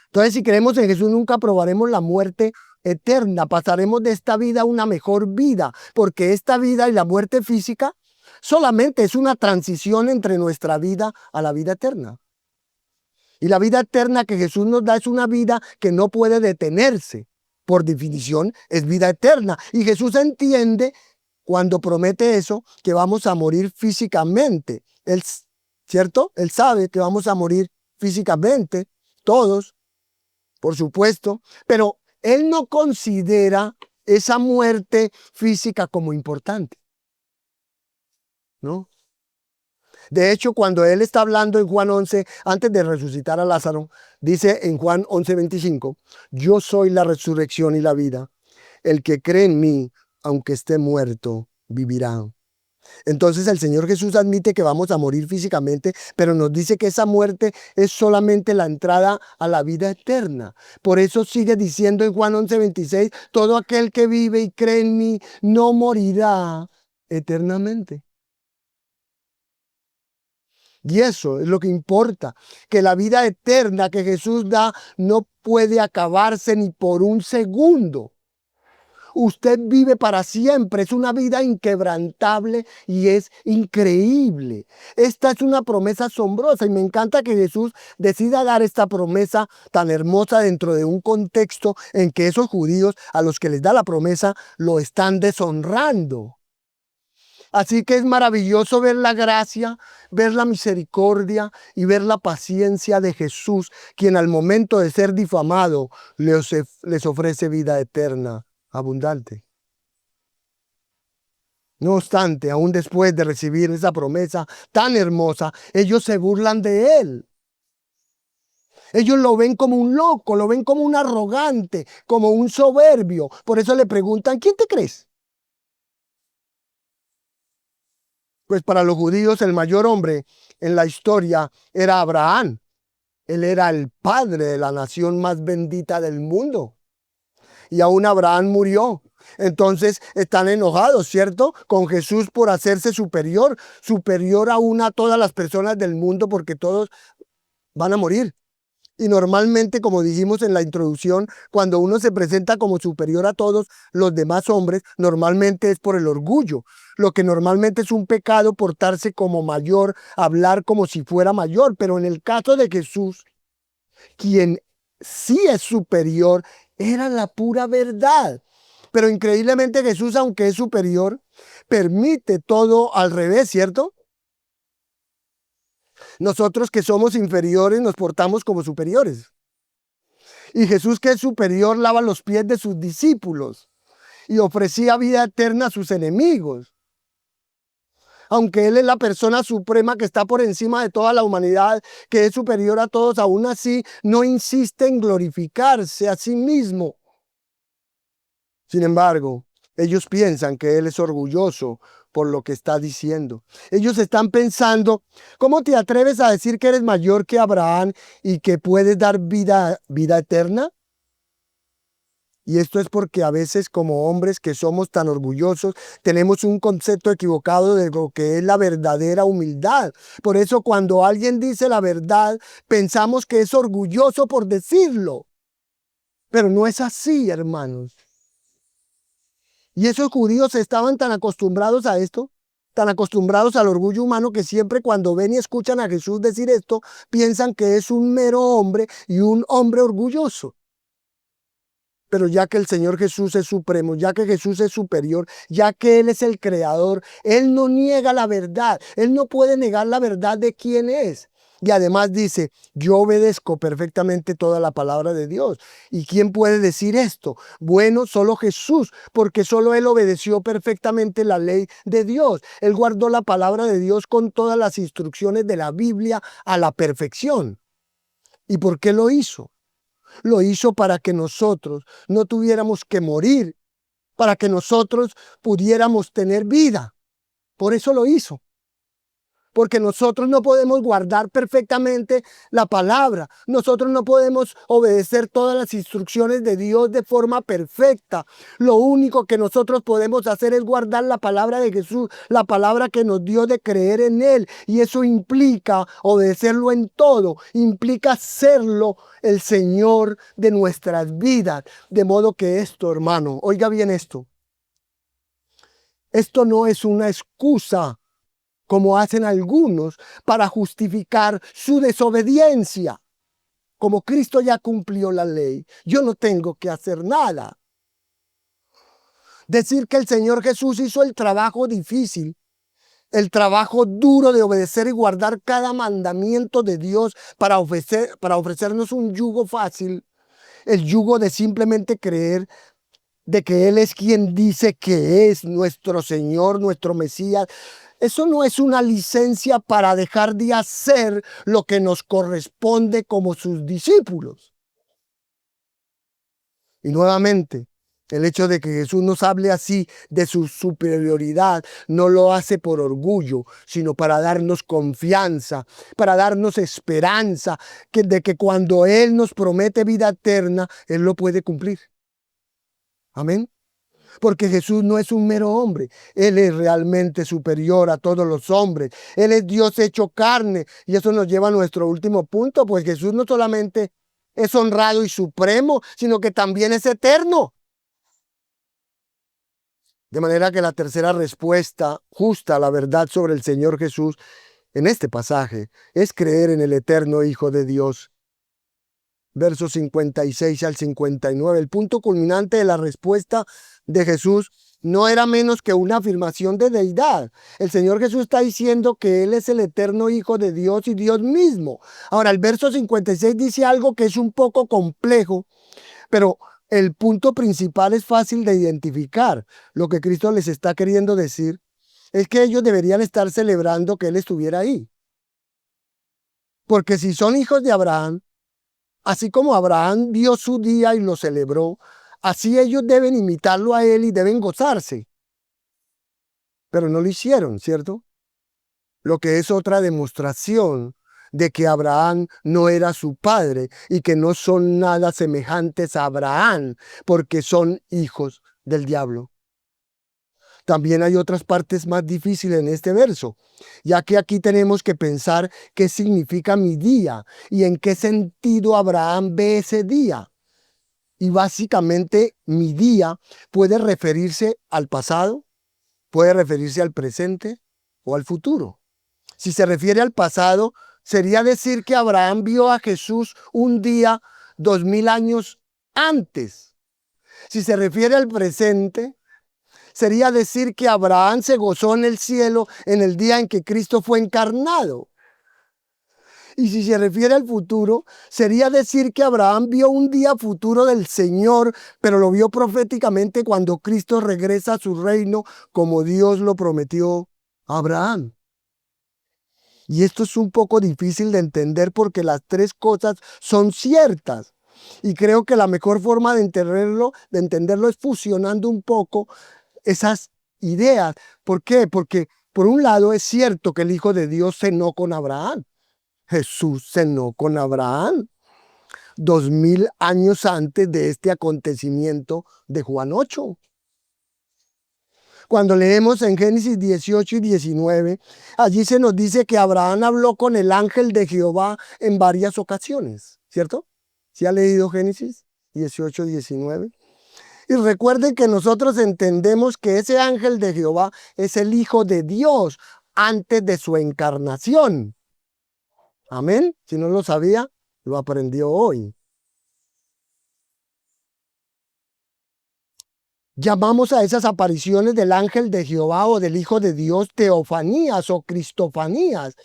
A: Entonces, si creemos en Jesús, nunca probaremos la muerte eterna. Pasaremos de esta vida a una mejor vida, porque esta vida y la muerte física solamente es una transición entre nuestra vida a la vida eterna. Y la vida eterna que Jesús nos da es una vida que no puede detenerse. Por definición, es vida eterna. Y Jesús entiende, cuando promete eso, que vamos a morir físicamente. Él, ¿cierto? Él sabe que vamos a morir físicamente, todos, por supuesto, pero Él no considera esa muerte física como importante, ¿no? De hecho, cuando Él está hablando en Juan 11, antes de resucitar a Lázaro, dice en Juan 11:25, yo soy la resurrección y la vida. El que cree en mí, aunque esté muerto, vivirá. Entonces el Señor Jesús admite que vamos a morir físicamente, pero nos dice que esa muerte es solamente la entrada a la vida eterna. Por eso sigue diciendo en Juan 11:26, todo aquel que vive y cree en mí no morirá eternamente. Y eso es lo que importa, que la vida eterna que Jesús da no puede acabarse ni por un segundo. Usted vive para siempre, es una vida inquebrantable y es increíble. Esta es una promesa asombrosa y me encanta que Jesús decida dar esta promesa tan hermosa dentro de un contexto en que esos judíos a los que les da la promesa lo están deshonrando. Así que es maravilloso ver la gracia, ver la misericordia y ver la paciencia de Jesús, quien al momento de ser difamado les ofrece vida eterna, abundante. No obstante, aún después de recibir esa promesa tan hermosa, ellos se burlan de Él. Ellos lo ven como un loco, lo ven como un arrogante, como un soberbio. Por eso le preguntan, ¿quién te crees? Pues para los judíos el mayor hombre en la historia era Abraham. Él era el padre de la nación más bendita del mundo. Y aún Abraham murió. Entonces están enojados, ¿cierto? Con Jesús por hacerse superior, superior aún a todas las personas del mundo, porque todos van a morir. Y normalmente, como dijimos en la introducción, cuando uno se presenta como superior a todos los demás hombres, normalmente es por el orgullo. Lo que normalmente es un pecado, portarse como mayor, hablar como si fuera mayor. Pero en el caso de Jesús, quien sí es superior, era la pura verdad. Pero increíblemente Jesús, aunque es superior, permite todo al revés, ¿cierto? Nosotros que somos inferiores nos portamos como superiores. Y Jesús, que es superior, lava los pies de sus discípulos y ofrecía vida eterna a sus enemigos. Aunque Él es la persona suprema que está por encima de toda la humanidad, que es superior a todos, aún así no insiste en glorificarse a sí mismo. Sin embargo, ellos piensan que Él es orgulloso por lo que está diciendo. Ellos están pensando, ¿cómo te atreves a decir que eres mayor que Abraham y que puedes dar vida eterna? Y esto es porque a veces como hombres que somos tan orgullosos tenemos un concepto equivocado de lo que es la verdadera humildad. Por eso cuando alguien dice la verdad pensamos que es orgulloso por decirlo. Pero no es así, hermanos. Y esos judíos estaban tan acostumbrados a esto, tan acostumbrados al orgullo humano, que siempre cuando ven y escuchan a Jesús decir esto, piensan que es un mero hombre y un hombre orgulloso. Pero ya que el Señor Jesús es supremo, ya que Jesús es superior, ya que Él es el creador, Él no niega la verdad. Él no puede negar la verdad de quién es. Y además dice, yo obedezco perfectamente toda la palabra de Dios. ¿Y quién puede decir esto? Bueno, solo Jesús, porque solo Él obedeció perfectamente la ley de Dios. Él guardó la palabra de Dios con todas las instrucciones de la Biblia a la perfección. ¿Y por qué lo hizo? Lo hizo para que nosotros no tuviéramos que morir, para que nosotros pudiéramos tener vida. Por eso lo hizo. Porque nosotros no podemos guardar perfectamente la palabra. Nosotros no podemos obedecer todas las instrucciones de Dios de forma perfecta. Lo único que nosotros podemos hacer es guardar la palabra de Jesús, la palabra que nos dio de creer en Él. Y eso implica obedecerlo en todo. Implica serlo el Señor de nuestras vidas. De modo que esto, hermano, oiga bien esto. Esto no es una excusa, como hacen algunos, para justificar su desobediencia. Como Cristo ya cumplió la ley, yo no tengo que hacer nada. Decir que el Señor Jesús hizo el trabajo difícil, el trabajo duro de obedecer y guardar cada mandamiento de Dios para ofrecernos un yugo fácil, el yugo de simplemente creer de que Él es quien dice que es nuestro Señor, nuestro Mesías. Eso no es una licencia para dejar de hacer lo que nos corresponde como sus discípulos. Y nuevamente, el hecho de que Jesús nos hable así de su superioridad no lo hace por orgullo, sino para darnos confianza, para darnos esperanza de que cuando Él nos promete vida eterna, Él lo puede cumplir. Amén. Porque Jesús no es un mero hombre. Él es realmente superior a todos los hombres. Él es Dios hecho carne. Y eso nos lleva a nuestro último punto, pues Jesús no solamente es honrado y supremo, sino que también es eterno. De manera que la tercera respuesta justa a la verdad sobre el Señor Jesús en este pasaje es creer en el eterno Hijo de Dios. Versos 56 al 59. El punto culminante de la respuesta de Jesús no era menos que una afirmación de deidad. El Señor Jesús está diciendo que Él es el eterno Hijo de Dios y Dios mismo. Ahora, el verso 56 dice algo que es un poco complejo, pero el punto principal es fácil de identificar. Lo que Cristo les está queriendo decir es que ellos deberían estar celebrando que Él estuviera ahí. Porque si son hijos de Abraham, así como Abraham vio su día y lo celebró, así ellos deben imitarlo a él y deben gozarse. Pero no lo hicieron, ¿cierto? Lo que es otra demostración de que Abraham no era su padre y que no son nada semejantes a Abraham, porque son hijos del diablo. También hay otras partes más difíciles en este verso, ya que aquí tenemos que pensar qué significa mi día y en qué sentido Abraham ve ese día. Y básicamente mi día puede referirse al pasado, puede referirse al presente o al futuro. Si se refiere al pasado, sería decir que Abraham vio a Jesús un día 2000 años antes. Si se refiere al presente, sería decir que Abraham se gozó en el cielo en el día en que Cristo fue encarnado. Y si se refiere al futuro, sería decir que Abraham vio un día futuro del Señor, pero lo vio proféticamente cuando Cristo regresa a su reino como Dios lo prometió a Abraham. Y esto es un poco difícil de entender porque las tres cosas son ciertas. Y creo que la mejor forma de entenderlo es fusionando un poco esas ideas. ¿Por qué? Porque por un lado es cierto que el Hijo de Dios cenó con Abraham. Jesús cenó con Abraham 2000 años antes de este acontecimiento de Juan 8. Cuando leemos en Génesis 18 y 19, allí se nos dice que Abraham habló con el ángel de Jehová en varias ocasiones, ¿cierto? ¿Sí ha leído Génesis 18 y 19? Y recuerden que nosotros entendemos que ese ángel de Jehová es el Hijo de Dios antes de su encarnación. Amén. Si no lo sabía, lo aprendió hoy. Llamamos a esas apariciones del ángel de Jehová o del Hijo de Dios teofanías o cristofanías.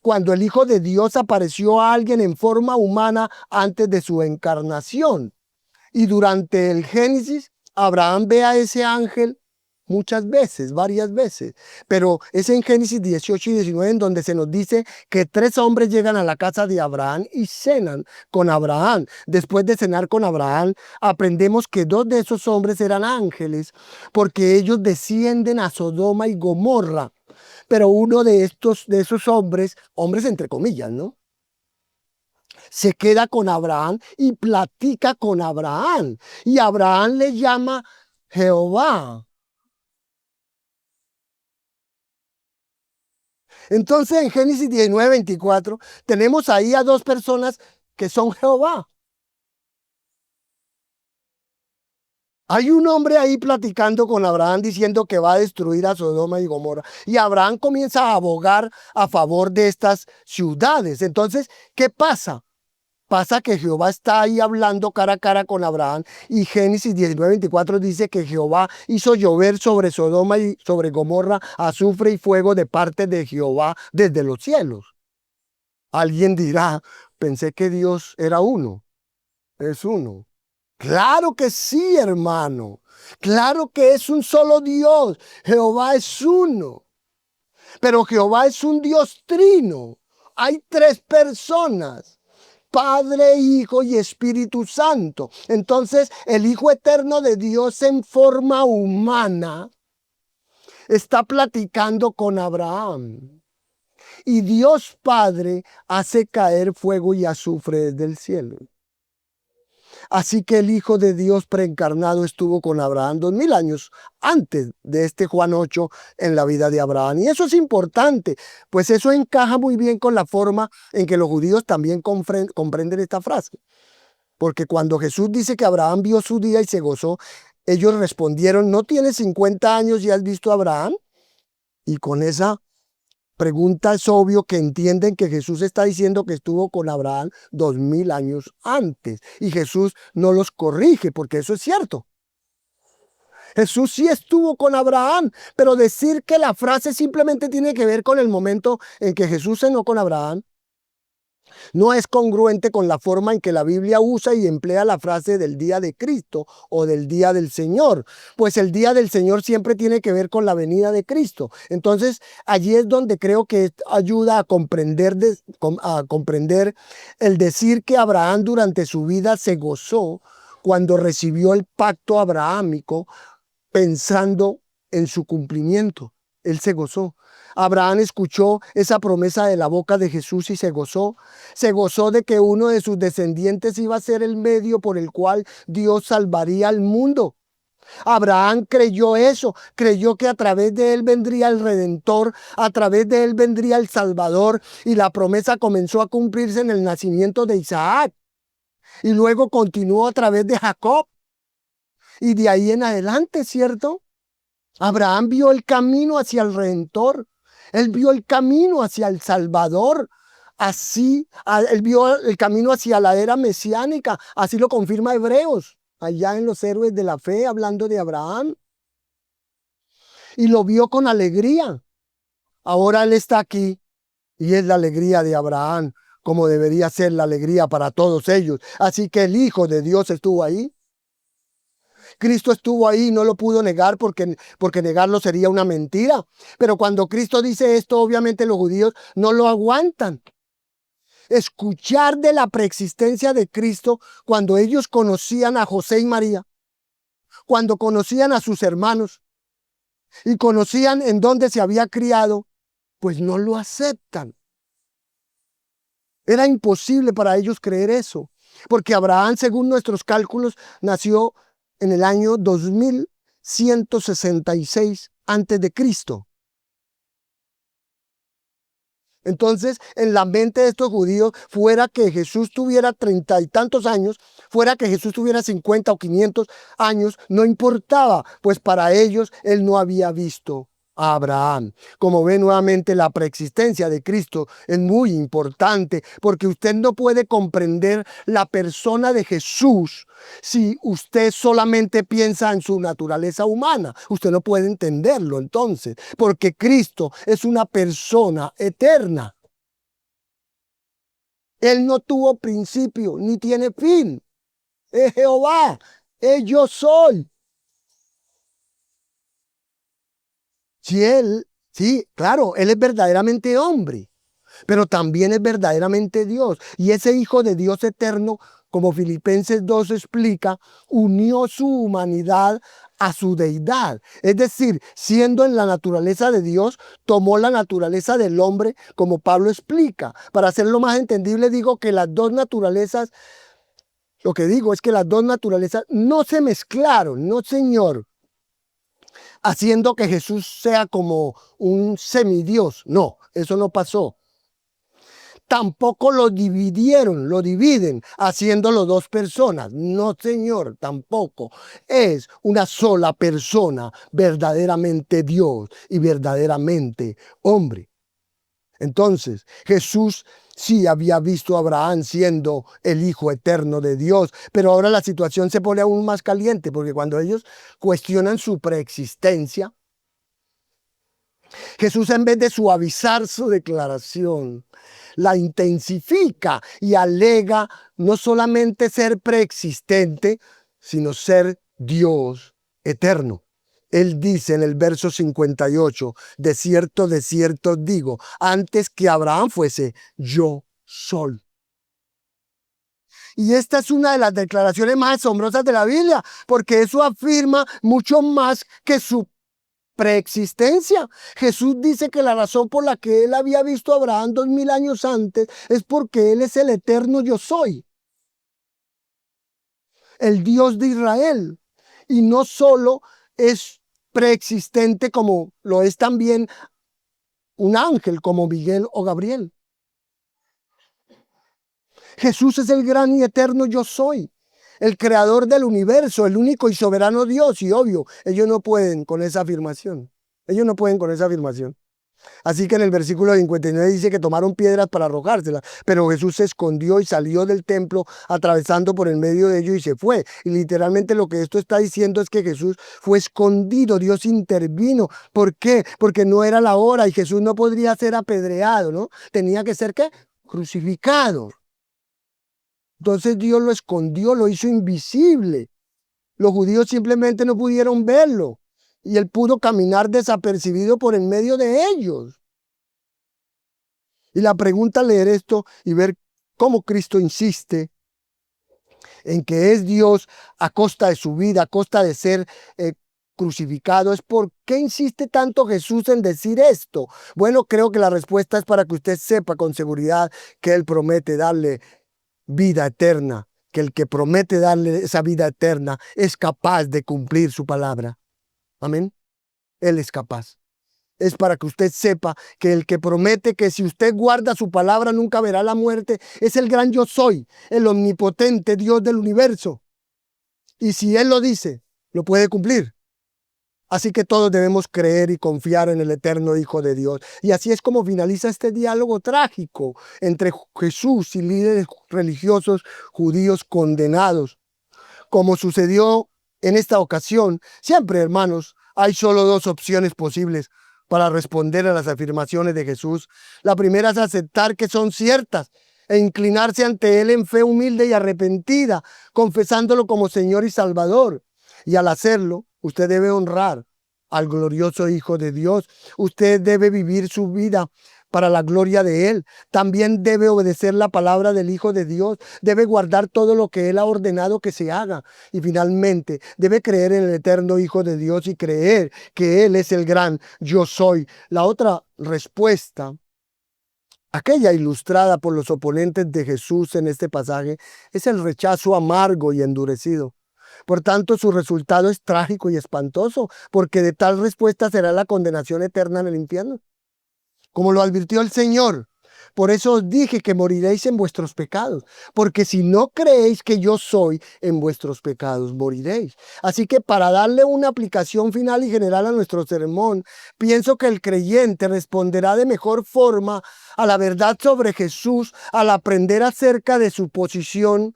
A: cuando el Hijo de Dios apareció a alguien en forma humana antes de su encarnación. Y durante el Génesis, Abraham ve a ese ángel muchas veces, varias veces. Pero es en Génesis 18 y 19 en donde se nos dice que 3 hombres llegan a la casa de Abraham y cenan con Abraham. Después de cenar con Abraham, aprendemos que 2 de esos hombres eran ángeles, porque ellos descienden a Sodoma y Gomorra. Pero uno de esos hombres entre comillas, ¿no?, se queda con Abraham y platica con Abraham. Y Abraham le llama Jehová. Entonces en Génesis 19, 24 tenemos ahí a 2 personas que son Jehová. Hay un hombre ahí platicando con Abraham diciendo que va a destruir a Sodoma y Gomorra. Y Abraham comienza a abogar a favor de estas ciudades. Entonces, ¿qué pasa? Pasa que Jehová está ahí hablando cara a cara con Abraham, y Génesis 19, 24 dice que Jehová hizo llover sobre Sodoma y sobre Gomorra azufre y fuego de parte de Jehová desde los cielos. Alguien dirá, pensé que Dios era uno. Es uno. Claro que sí, hermano. Claro que es un solo Dios. Jehová es uno. Pero Jehová es un Dios trino. Hay 3 personas. Padre, Hijo y Espíritu Santo. Entonces, el Hijo eterno de Dios en forma humana está platicando con Abraham. Y Dios Padre hace caer fuego y azufre desde el cielo. Así que el Hijo de Dios preencarnado estuvo con Abraham 2000 años antes de este Juan 8 en la vida de Abraham. Y eso es importante, pues eso encaja muy bien con la forma en que los judíos también comprenden esta frase. Porque cuando Jesús dice que Abraham vio su día y se gozó, ellos respondieron, ¿no tienes 50 años y has visto a Abraham? Y con esa pregunta es obvio que entienden que Jesús está diciendo que estuvo con Abraham 2000 años antes. Y Jesús no los corrige, porque eso es cierto. Jesús sí estuvo con Abraham, pero decir que la frase simplemente tiene que ver con el momento en que Jesús cenó con Abraham no es congruente con la forma en que la Biblia usa y emplea la frase del día de Cristo o del día del Señor, pues el día del Señor siempre tiene que ver con la venida de Cristo. Entonces, allí es donde creo que ayuda a comprender el decir que Abraham durante su vida se gozó cuando recibió el pacto abrahámico pensando en su cumplimiento. Él se gozó. Abraham escuchó esa promesa de la boca de Jesús y se gozó. Se gozó de que uno de sus descendientes iba a ser el medio por el cual Dios salvaría al mundo. Abraham creyó eso, creyó que a través de él vendría el Redentor, a través de él vendría el Salvador, y la promesa comenzó a cumplirse en el nacimiento de Isaac. Y luego continuó a través de Jacob. Y de ahí en adelante, ¿cierto? Abraham vio el camino hacia el Redentor. Él vio el camino hacia el Salvador. Así, él vio el camino hacia la era mesiánica. Así lo confirma Hebreos, allá en los héroes de la fe, hablando de Abraham. Y lo vio con alegría. Ahora él está aquí y es la alegría de Abraham, como debería ser la alegría para todos ellos. Así que el Hijo de Dios estuvo ahí. Cristo estuvo ahí y no lo pudo negar porque negarlo sería una mentira. Pero cuando Cristo dice esto, obviamente los judíos no lo aguantan. Escuchar de la preexistencia de Cristo cuando ellos conocían a José y María, cuando conocían a sus hermanos y conocían en dónde se había criado, pues no lo aceptan. Era imposible para ellos creer eso, porque Abraham, según nuestros cálculos, nació en el año 2166 antes de Cristo. Entonces, en la mente de estos judíos, fuera que Jesús tuviera 30 y tantos años, fuera que Jesús tuviera 50 o 500 años, no importaba, pues para ellos él no había visto a Abraham. Como ve nuevamente, la preexistencia de Cristo es muy importante, porque usted no puede comprender la persona de Jesús si usted solamente piensa en su naturaleza humana. Usted no puede entenderlo entonces, porque Cristo es una persona eterna. Él no tuvo principio ni tiene fin. Es Jehová, es yo soy. Si él, sí, claro, él es verdaderamente hombre, pero también es verdaderamente Dios. Y ese Hijo de Dios eterno, como Filipenses 2 explica, unió su humanidad a su deidad. Es decir, siendo en la naturaleza de Dios, tomó la naturaleza del hombre, como Pablo explica. Para hacerlo más entendible, digo que las dos naturalezas, lo que digo es que las dos naturalezas no se mezclaron, no señor, haciendo que Jesús sea como un semidios. No, eso no pasó. Tampoco lo dividieron, lo dividen, haciéndolo dos personas. No, señor, tampoco. Es una sola persona, verdaderamente Dios y verdaderamente hombre. Entonces, Jesús sí había visto a Abraham siendo el Hijo eterno de Dios, pero ahora la situación se pone aún más caliente, porque cuando ellos cuestionan su preexistencia, Jesús, en vez de suavizar su declaración, la intensifica y alega no solamente ser preexistente, sino ser Dios eterno. Él dice en el verso 58, de cierto digo, antes que Abraham fuese, yo soy. Y esta es una de las declaraciones más asombrosas de la Biblia, porque eso afirma mucho más que su preexistencia. Jesús dice que la razón por la que él había visto a Abraham 2000 años antes es porque él es el eterno yo soy, el Dios de Israel. Y no solo es preexistente como lo es también un ángel como Miguel o Gabriel. Jesús es el gran y eterno yo soy, el creador del universo, el único y soberano Dios. Y obvio, ellos no pueden con esa afirmación. Ellos no pueden con esa afirmación. Así que en el versículo 59 dice que tomaron piedras para arrojárselas, pero Jesús se escondió y salió del templo atravesando por el medio de ellos y se fue. Y literalmente lo que esto está diciendo es que Jesús fue escondido, Dios intervino. ¿Por qué? Porque no era la hora y Jesús no podría ser apedreado, ¿no? Tenía que ser, ¿qué? Crucificado. Entonces Dios lo escondió, lo hizo invisible. Los judíos simplemente no pudieron verlo y él pudo caminar desapercibido por en medio de ellos. Y la pregunta al leer esto y ver cómo Cristo insiste en que es Dios a costa de su vida, a costa de ser crucificado, es por qué insiste tanto Jesús en decir esto. Bueno, creo que la respuesta es para que usted sepa con seguridad que Él promete darle vida eterna, que el que promete darle esa vida eterna es capaz de cumplir su palabra. Amén. Él es capaz. Es para que usted sepa que el que promete que si usted guarda su palabra nunca verá la muerte, es el gran yo soy, el omnipotente Dios del universo. Y si Él lo dice, lo puede cumplir. Así que todos debemos creer y confiar en el eterno Hijo de Dios. Y así es como finaliza este diálogo trágico entre Jesús y líderes religiosos judíos condenados. Como sucedió en esta ocasión, siempre, hermanos, hay solo dos opciones posibles para responder a las afirmaciones de Jesús. La primera es aceptar que son ciertas e inclinarse ante Él en fe humilde y arrepentida, confesándolo como Señor y Salvador. Y al hacerlo, usted debe honrar al glorioso Hijo de Dios. Usted debe vivir su vida para la gloria de Él. También debe obedecer la palabra del Hijo de Dios. Debe guardar todo lo que Él ha ordenado que se haga. Y finalmente, debe creer en el eterno Hijo de Dios y creer que Él es el gran yo soy. La otra respuesta, aquella ilustrada por los oponentes de Jesús en este pasaje, es el rechazo amargo y endurecido. Por tanto, su resultado es trágico y espantoso, porque de tal respuesta será la condenación eterna en el infierno. Como lo advirtió el Señor, por eso os dije que moriréis en vuestros pecados, porque si no creéis que yo soy, en vuestros pecados moriréis. Así que para darle una aplicación final y general a nuestro sermón, pienso que el creyente responderá de mejor forma a la verdad sobre Jesús al aprender acerca de su posición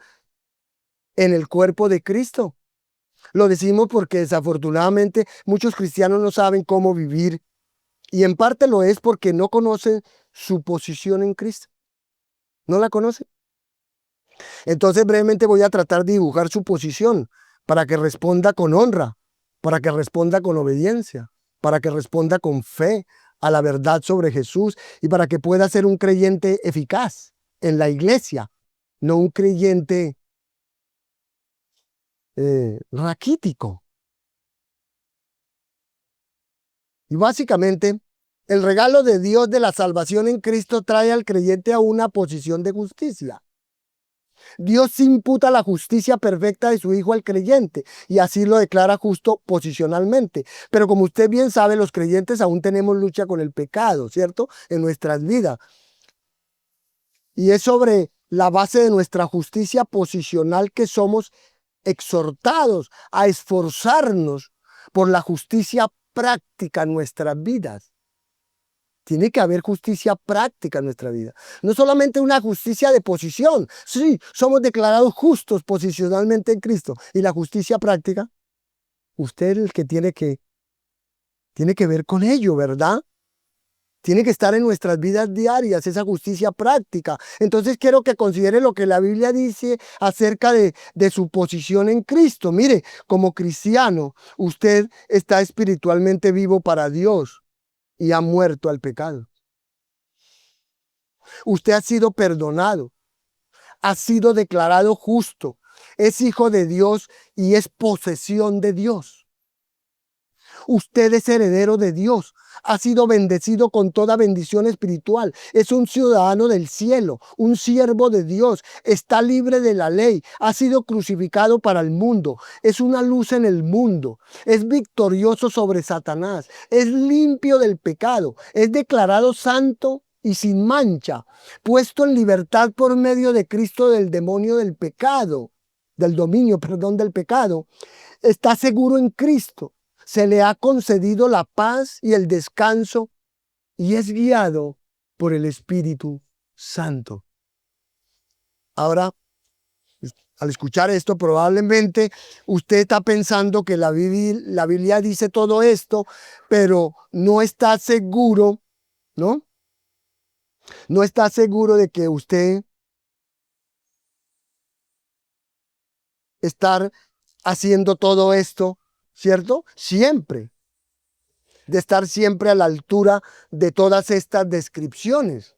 A: en el cuerpo de Cristo. Lo decimos porque desafortunadamente muchos cristianos no saben cómo vivir y en parte lo es porque no conocen su posición en Cristo. ¿No la conoce? Entonces brevemente voy a tratar de dibujar su posición para que responda con honra, para que responda con obediencia, para que responda con fe a la verdad sobre Jesús y para que pueda ser un creyente eficaz en la iglesia, no un creyente raquítico. Y básicamente, el regalo de Dios de la salvación en Cristo trae al creyente a una posición de justicia. Dios imputa la justicia perfecta de su Hijo al creyente y así lo declara justo posicionalmente. Pero como usted bien sabe, los creyentes aún tenemos lucha con el pecado, ¿cierto? En nuestras vidas. Y es sobre la base de nuestra justicia posicional que somos exhortados a esforzarnos por la justicia práctica en nuestras vidas. Tiene que haber justicia práctica en nuestra vida. No solamente una justicia de posición. Sí, somos declarados justos posicionalmente en Cristo. Y la justicia práctica, usted es el que tiene que ver con ello, ¿verdad? Tiene que estar en nuestras vidas diarias, esa justicia práctica. Entonces quiero que considere lo que la Biblia dice acerca de su posición en Cristo. Mire, como cristiano, usted está espiritualmente vivo para Dios y ha muerto al pecado. Usted ha sido perdonado, ha sido declarado justo, es hijo de Dios y es posesión de Dios. Usted es heredero de Dios, ha sido bendecido con toda bendición espiritual, es un ciudadano del cielo, un siervo de Dios, está libre de la ley, ha sido crucificado para el mundo, es una luz en el mundo, es victorioso sobre Satanás, es limpio del pecado, es declarado santo y sin mancha, puesto en libertad por medio de Cristo del demonio del pecado, del dominio, perdón, del pecado, está seguro en Cristo. Se le ha concedido la paz y el descanso y es guiado por el Espíritu Santo. Ahora, al escuchar esto, probablemente usted está pensando que la Biblia dice todo esto, pero no está seguro, ¿no? No está seguro de que usted está haciendo todo esto, ¿cierto? Siempre. De estar siempre a la altura de todas estas descripciones.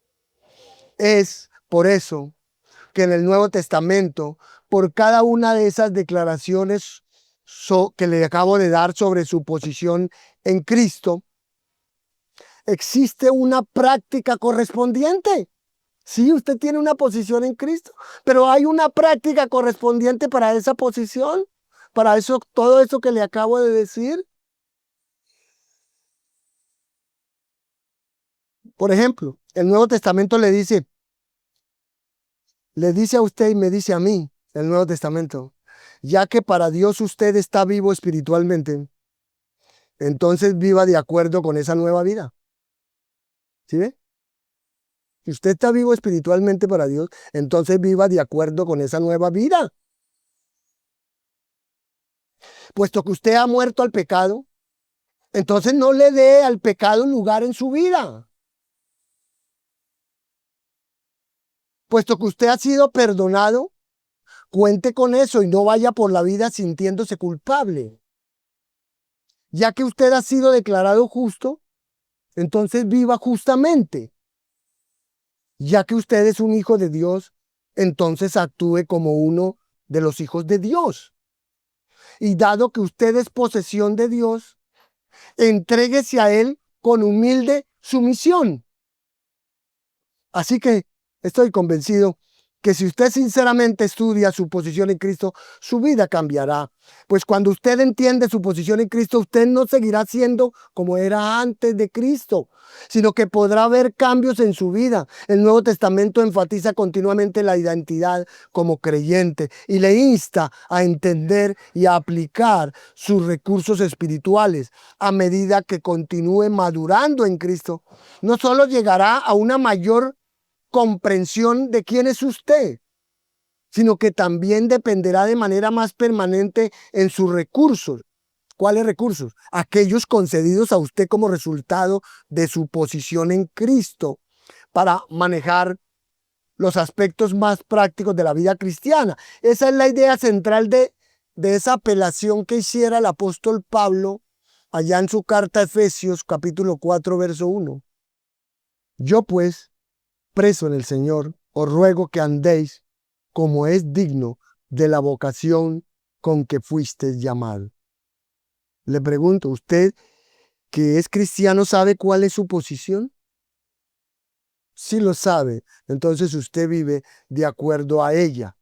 A: Es por eso que en el Nuevo Testamento, por cada una de esas declaraciones que le acabo de dar sobre su posición en Cristo, existe una práctica correspondiente. Sí, usted tiene una posición en Cristo, pero hay una práctica correspondiente para esa posición, para eso, todo eso que le acabo de decir. Por ejemplo, el Nuevo Testamento le dice a usted y me dice a mí, el Nuevo Testamento, ya que para Dios usted está vivo espiritualmente, entonces viva de acuerdo con esa nueva vida. ¿Sí ve? Si usted está vivo espiritualmente para Dios, entonces viva de acuerdo con esa nueva vida. Puesto que usted ha muerto al pecado, entonces no le dé al pecado lugar en su vida. Puesto que usted ha sido perdonado, cuente con eso y no vaya por la vida sintiéndose culpable. Ya que usted ha sido declarado justo, entonces viva justamente. Ya que usted es un hijo de Dios, entonces actúe como uno de los hijos de Dios. Y dado que usted es posesión de Dios, entréguese a Él con humilde sumisión. Así que estoy convencido que si usted sinceramente estudia su posición en Cristo, su vida cambiará. Pues cuando usted entiende su posición en Cristo, usted no seguirá siendo como era antes de Cristo, sino que podrá haber cambios en su vida. El Nuevo Testamento enfatiza continuamente la identidad como creyente y le insta a entender y a aplicar sus recursos espirituales a medida que continúe madurando en Cristo. No solo llegará a una mayor comprensión de quién es usted, sino que también dependerá de manera más permanente en sus recursos. ¿Cuáles recursos? Aquellos concedidos a usted como resultado de su posición en Cristo para manejar los aspectos más prácticos de la vida cristiana. Esa es la idea central de esa apelación que hiciera el apóstol Pablo allá en su carta a Efesios capítulo 4, verso 1. Yo pues, preso en el Señor, os ruego que andéis como es digno de la vocación con que fuisteis llamado. Le pregunto, ¿usted que es cristiano sabe cuál es su posición? Si lo sabe, entonces usted vive de acuerdo a ella.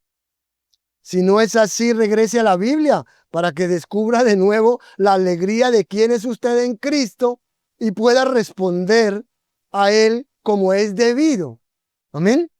A: Si no es así, regrese a la Biblia para que descubra de nuevo la alegría de quién es usted en Cristo y pueda responder a Él como es debido. Amén.